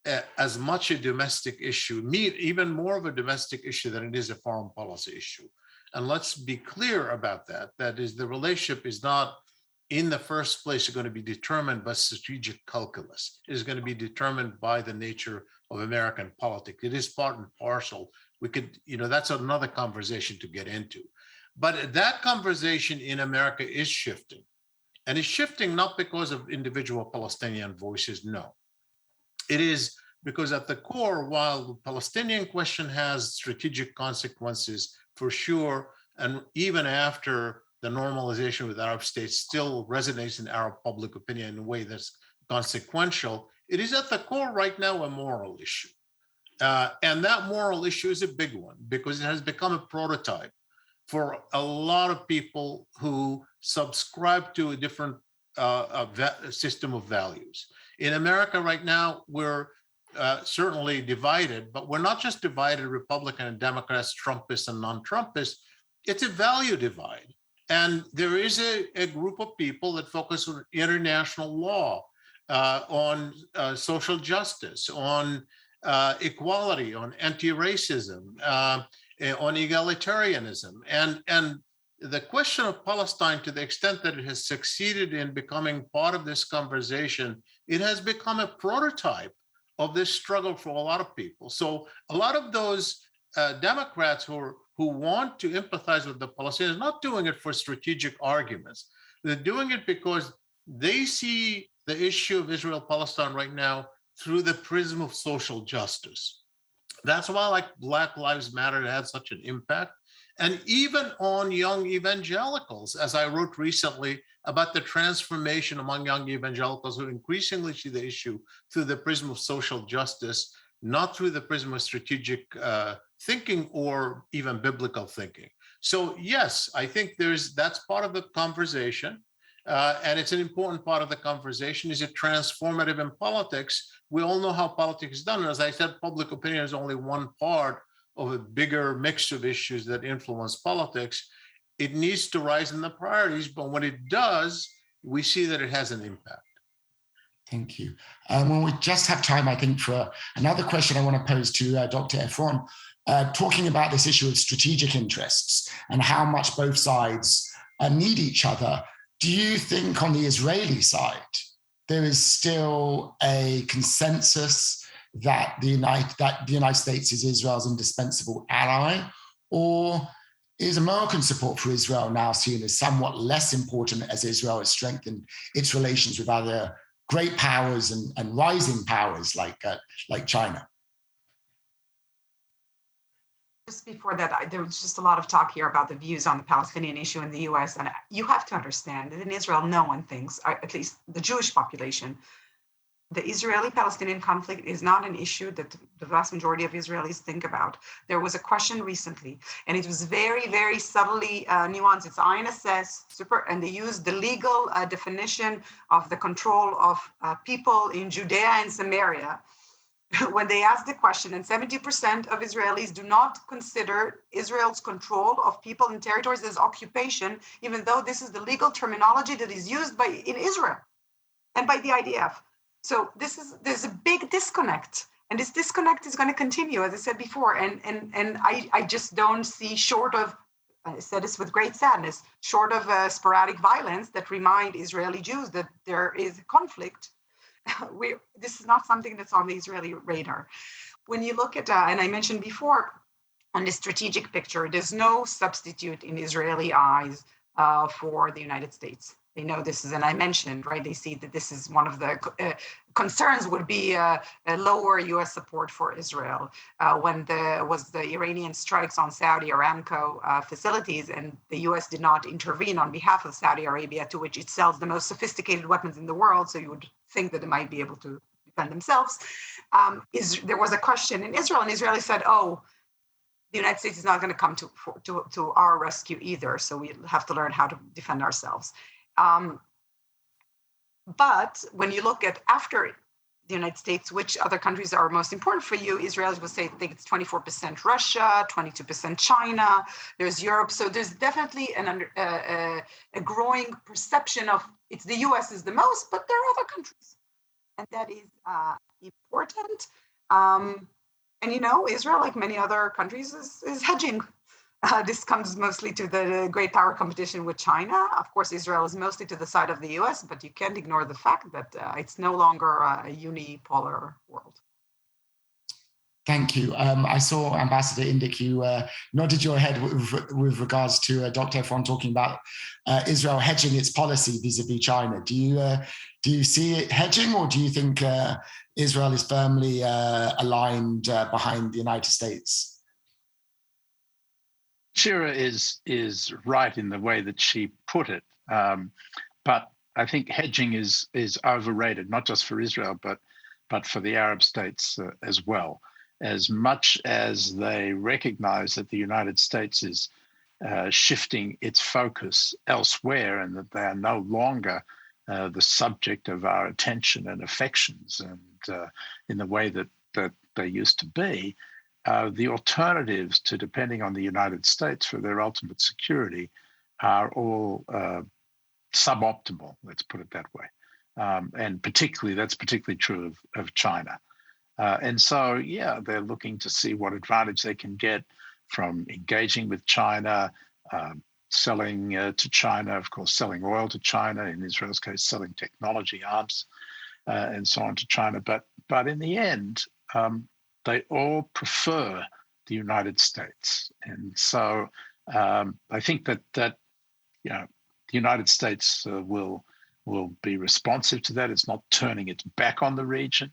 as much a domestic issue, even more of a domestic issue than it is a foreign policy issue. And let's be clear about that. That is, the relationship is not in the first place going to be determined by strategic calculus. It is going to be determined by the nature of American politics. It is part and parcel. We could, that's another conversation to get into. But that conversation in America is shifting. And it's shifting not because of individual Palestinian voices, no. It is because at the core, while the Palestinian question has strategic consequences for sure, and even after the normalization with Arab states still resonates in Arab public opinion in a way that's consequential, it is at the core right now a moral issue. And that moral issue is a big one because it has become a prototype for a lot of people who subscribe to a different system of values. In America right now, we're certainly divided, but we're not just divided Republican and Democrats, Trumpists and non-Trumpists. It's a value divide. And there is a group of people that focus on international law, on social justice, on equality, on anti-racism, on egalitarianism. And the question of Palestine, to the extent that it has succeeded in becoming part of this conversation, it has become a prototype of this struggle for a lot of people. So a lot of those Democrats who want to empathize with the Palestinians are not doing it for strategic arguments. They're doing it because they see the issue of Israel-Palestine right now through the prism of social justice. That's why, like Black Lives Matter had such an impact. And even on young evangelicals, as I wrote recently about the transformation among young evangelicals who increasingly see the issue through the prism of social justice, not through the prism of strategic thinking or even biblical thinking. So yes, I think that's part of the conversation. And it's an important part of the conversation. Is it transformative in politics? We all know how politics is done. And as I said, public opinion is only one part of a bigger mix of issues that influence politics. It needs to rise in the priorities, but when it does, we see that it has an impact. Thank you. Well, we just have time, I think, for another question I want to pose to Dr. Efron, talking about this issue of strategic interests and how much both sides need each other. Do you think on the Israeli side, there is still a consensus that the United States is Israel's indispensable ally, or is American support for Israel now seen as somewhat less important as Israel has strengthened its relations with other great powers and rising powers like China? Just before that, there was just a lot of talk here about the views on the Palestinian issue in the US. And you have to understand that in Israel, no one thinks, at least the Jewish population, the Israeli-Palestinian conflict is not an issue that the vast majority of Israelis think about. There was a question recently, and it was very, very subtly nuanced. It's INSS, and they used the legal definition of the control of people in Judea and Samaria. When they asked the question, and 70% of Israelis do not consider Israel's control of people and territories as occupation, even though this is the legal terminology that is used in Israel and by the IDF. So there's a big disconnect, and this disconnect is going to continue, as I said before. And I just don't see, short of, I said this with great sadness, short of sporadic violence that remind Israeli Jews that there is a conflict. This is not something that's on the Israeli radar. When you look at, and I mentioned before, on the strategic picture, there's no substitute in Israeli eyes for the United States. They know this is, and I mentioned, right, they see that this is one of the concerns would be a lower U.S. support for Israel. When there was the Iranian strikes on Saudi Aramco facilities, and the U.S. did not intervene on behalf of Saudi Arabia, to which it sells the most sophisticated weapons in the world, so you would think that they might be able to defend themselves. There was a question in Israel, and Israelis said, oh, the United States is not going to come to our rescue either, so we have to learn how to defend ourselves. But when you look at after the United States, which other countries are most important for you, Israelis would say, I think it's 24% Russia, 22% China, there's Europe. So there's definitely a growing perception of it's the US is the most, but there are other countries. and that is important. And Israel, like many other countries, is hedging. This comes mostly to the great power competition with China. Of course, Israel is mostly to the side of the US, but you can't ignore the fact that it's no longer a unipolar world. Thank you. I saw Ambassador Indyk, you nodded your head with regards to Dr. Efron talking about Israel hedging its policy vis-a-vis China. Do you see it hedging, or do you think Israel is firmly aligned behind the United States? Shira is right in the way that she put it, but I think hedging is overrated, not just for Israel, but for the Arab states as well. As much as they recognize that the United States is shifting its focus elsewhere and that they are no longer the subject of our attention and affections and in the way that they used to be, the alternatives to depending on the United States for their ultimate security are all suboptimal, let's put it that way. And that's particularly true of China. And so, yeah, they're looking to see what advantage they can get from engaging with China, selling to China, of course, selling oil to China, in Israel's case, selling technology, arms, and so on to China. But in the end, they all prefer the United States. And so I think that the United States will be responsive to that. It's not turning its back on the region.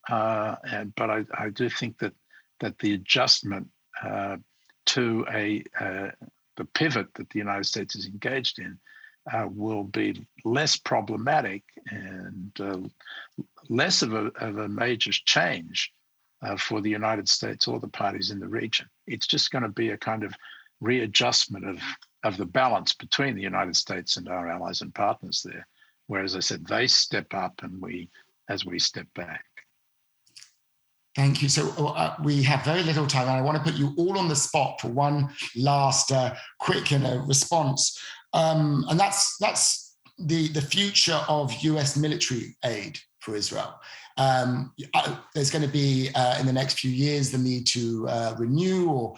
But I do think that the adjustment to the pivot that the United States is engaged in will be less problematic and less of a major change for the United States or the parties in the region. It's just going to be a kind of readjustment of the balance between the United States and our allies and partners there, where, as I said, they step up and we step back. Thank you. So we have very little time, and I want to put you all on the spot for one last quick response. And that's the future of US military aid for Israel. There's going to be, in the next few years, the need to renew or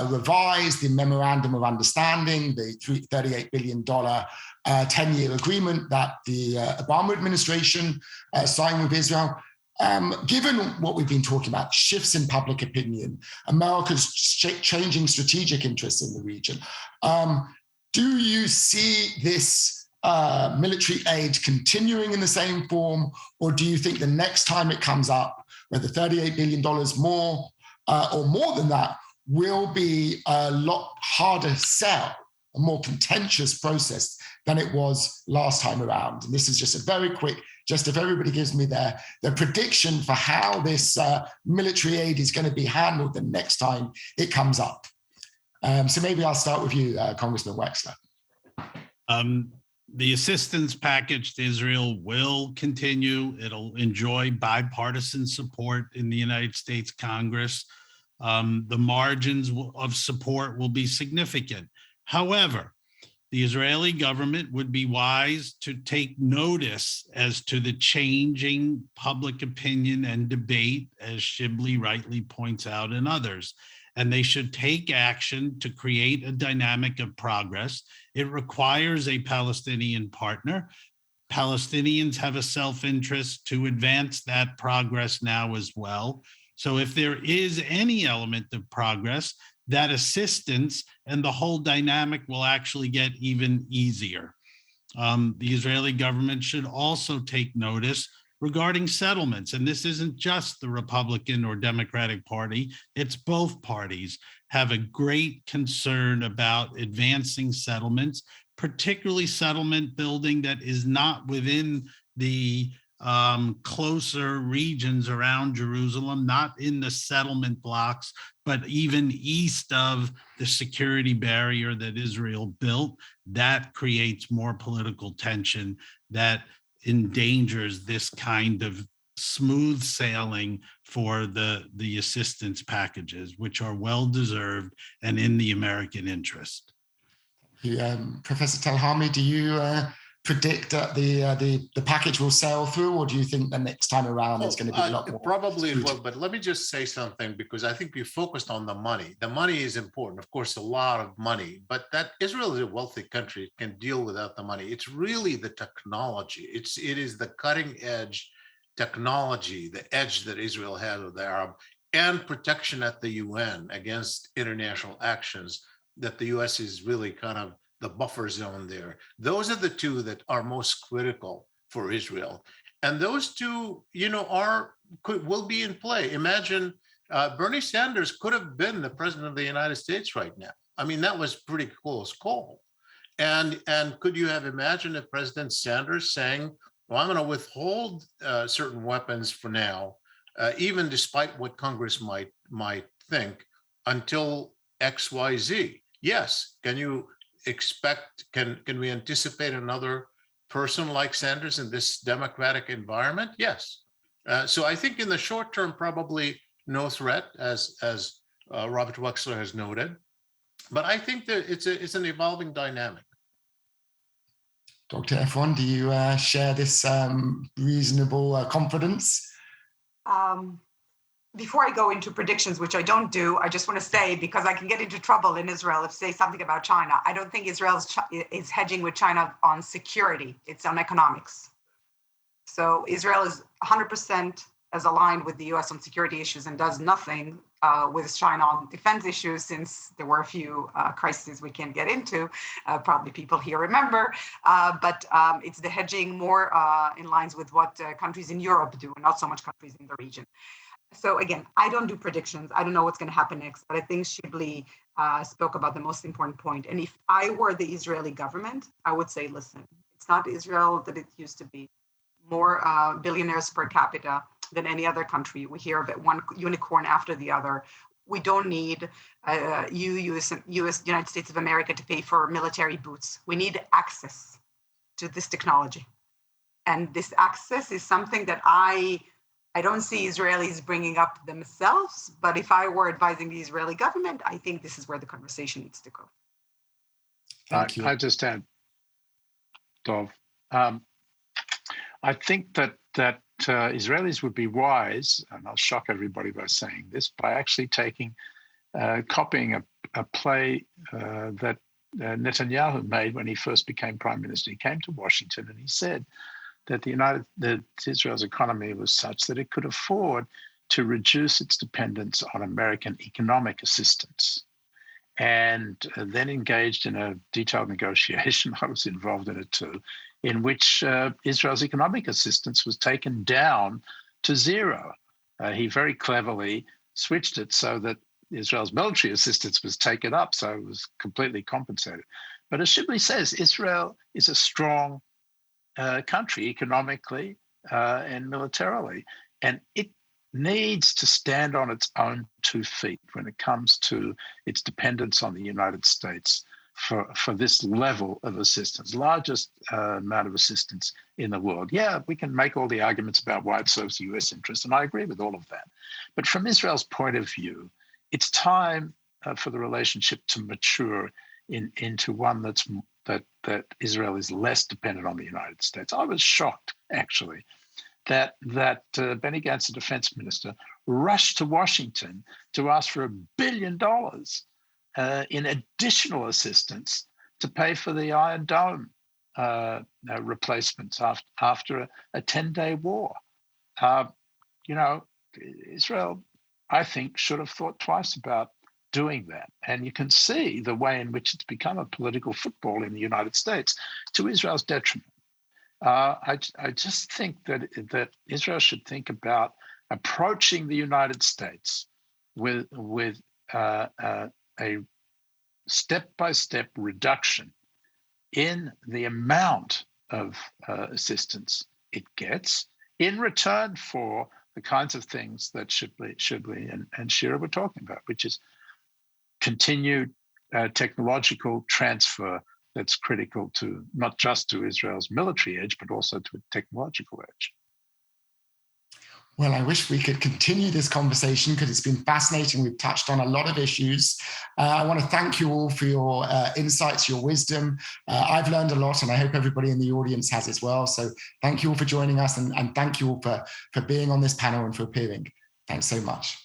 revise the Memorandum of Understanding, the $38 billion 10-year agreement that the Obama administration signed with Israel. Given what we've been talking about, shifts in public opinion, America's changing strategic interests in the region, do you see this military aid continuing in the same form, or do you think the next time it comes up, whether $38 billion more or more than that, will be a lot harder sell, a more contentious process than it was last time around? And this is just a very quick, just if everybody gives me their prediction for how this military aid is going to be handled the next time it comes up. So maybe I'll start with you, Congressman Wexler. The assistance package to Israel will continue. It'll enjoy bipartisan support in the United States Congress. The margins of support will be significant. However, the Israeli government would be wise to take notice as to the changing public opinion and debate, as Shibli rightly points out, and others. And they should take action to create a dynamic of progress. It requires a Palestinian partner. Palestinians have a self-interest to advance that progress now as well. So if there is any element of progress, that assistance and the whole dynamic will actually get even easier. The Israeli government should also take notice regarding settlements. And this isn't just the Republican or Democratic Party, it's both parties have a great concern about advancing settlements, particularly settlement building that is not within the closer regions around Jerusalem, not in the settlement blocks, but even east of the security barrier that Israel built. That creates more political tension that endangers this kind of smooth sailing for the assistance packages, which are well-deserved and in the American interest. Professor Telhami, do you predict that the package will sail through, or do you think the next time around there's going to be a lot more? Probably it will, but let me just say something, because I think you focused on the money. The money is important, of course, a lot of money, but that Israel is a wealthy country, it can deal without the money. It's really the technology. It is the cutting edge technology, the edge that Israel has with the Arab, and protection at the UN against international actions that the US is really kind of the buffer zone there. Those are the two that are most critical for Israel. And those two, will be in play. Imagine Bernie Sanders could have been the president of the United States right now. I mean, that was pretty close call. And could you have imagined if President Sanders saying, well, I'm going to withhold certain weapons for now, even despite what Congress might think, until XYZ? Yes. Can you expect, can we anticipate another person like Sanders in this democratic environment? Yes. So I think in the short term, probably no threat, as Robert Wexler has noted. But I think that it's an evolving dynamic. Dr. Efron, do you share this reasonable confidence? Before I go into predictions, which I don't do, I just want to say, because I can get into trouble in Israel if I say something about China. I don't think Israel is hedging with China on security. It's on economics. So Israel is 100% as aligned with the US on security issues and does nothing with China on defense issues, since there were a few crises we can't get into, probably people here remember, but it's the hedging more in lines with what countries in Europe do, and not so much countries in the region. So again, I don't do predictions. I don't know what's going to happen next, but I think Shibli spoke about the most important point. And if I were the Israeli government, I would say, listen, it's not Israel that it used to be. More billionaires per capita than any other country. We hear about one unicorn after the other. We don't need United States of America to pay for military boots. We need access to this technology. And this access is something that I don't see Israelis bringing up themselves, but if I were advising the Israeli government, I think this is where the conversation needs to go. Thank you. I just add, Dov, I think that Israelis would be wise, and I'll shock everybody by saying this, by actually copying a play that Netanyahu made when he first became prime minister. He came to Washington and he said that Israel's economy was such that it could afford to reduce its dependence on American economic assistance, and then engaged in a detailed negotiation. I was involved in it too, in which Israel's economic assistance was taken down to zero. He very cleverly switched it so that Israel's military assistance was taken up, so it was completely compensated. But as Shibli says, Israel is a strong country economically and militarily, and it needs to stand on its own 2 feet when it comes to its dependence on the United States for this level of assistance, largest amount of assistance in the world. Yeah, we can make all the arguments about why it serves the US interest, and I agree with all of that. But from Israel's point of view, it's time for the relationship to mature into one that Israel is less dependent on the United States. I was shocked, actually, that Benny Gantz, the defense minister, rushed to Washington to ask for $1 billion in additional assistance to pay for the Iron Dome replacements after a 10-day war. Israel, I think, should have thought twice about doing that. And you can see the way in which it's become a political football in the United States to Israel's detriment. I just think that Israel should think about approaching the United States with a step-by-step reduction in the amount of assistance it gets in return for the kinds of things that Shibli and Shira were talking about, which is continued technological transfer that's critical to not just to Israel's military edge, but also to a technological edge. Well, I wish we could continue this conversation because it's been fascinating. We've touched on a lot of issues. I want to thank you all for your insights, your wisdom. I've learned a lot, and I hope everybody in the audience has as well. So thank you all for joining us, and thank you all for being on this panel and for appearing. Thanks so much.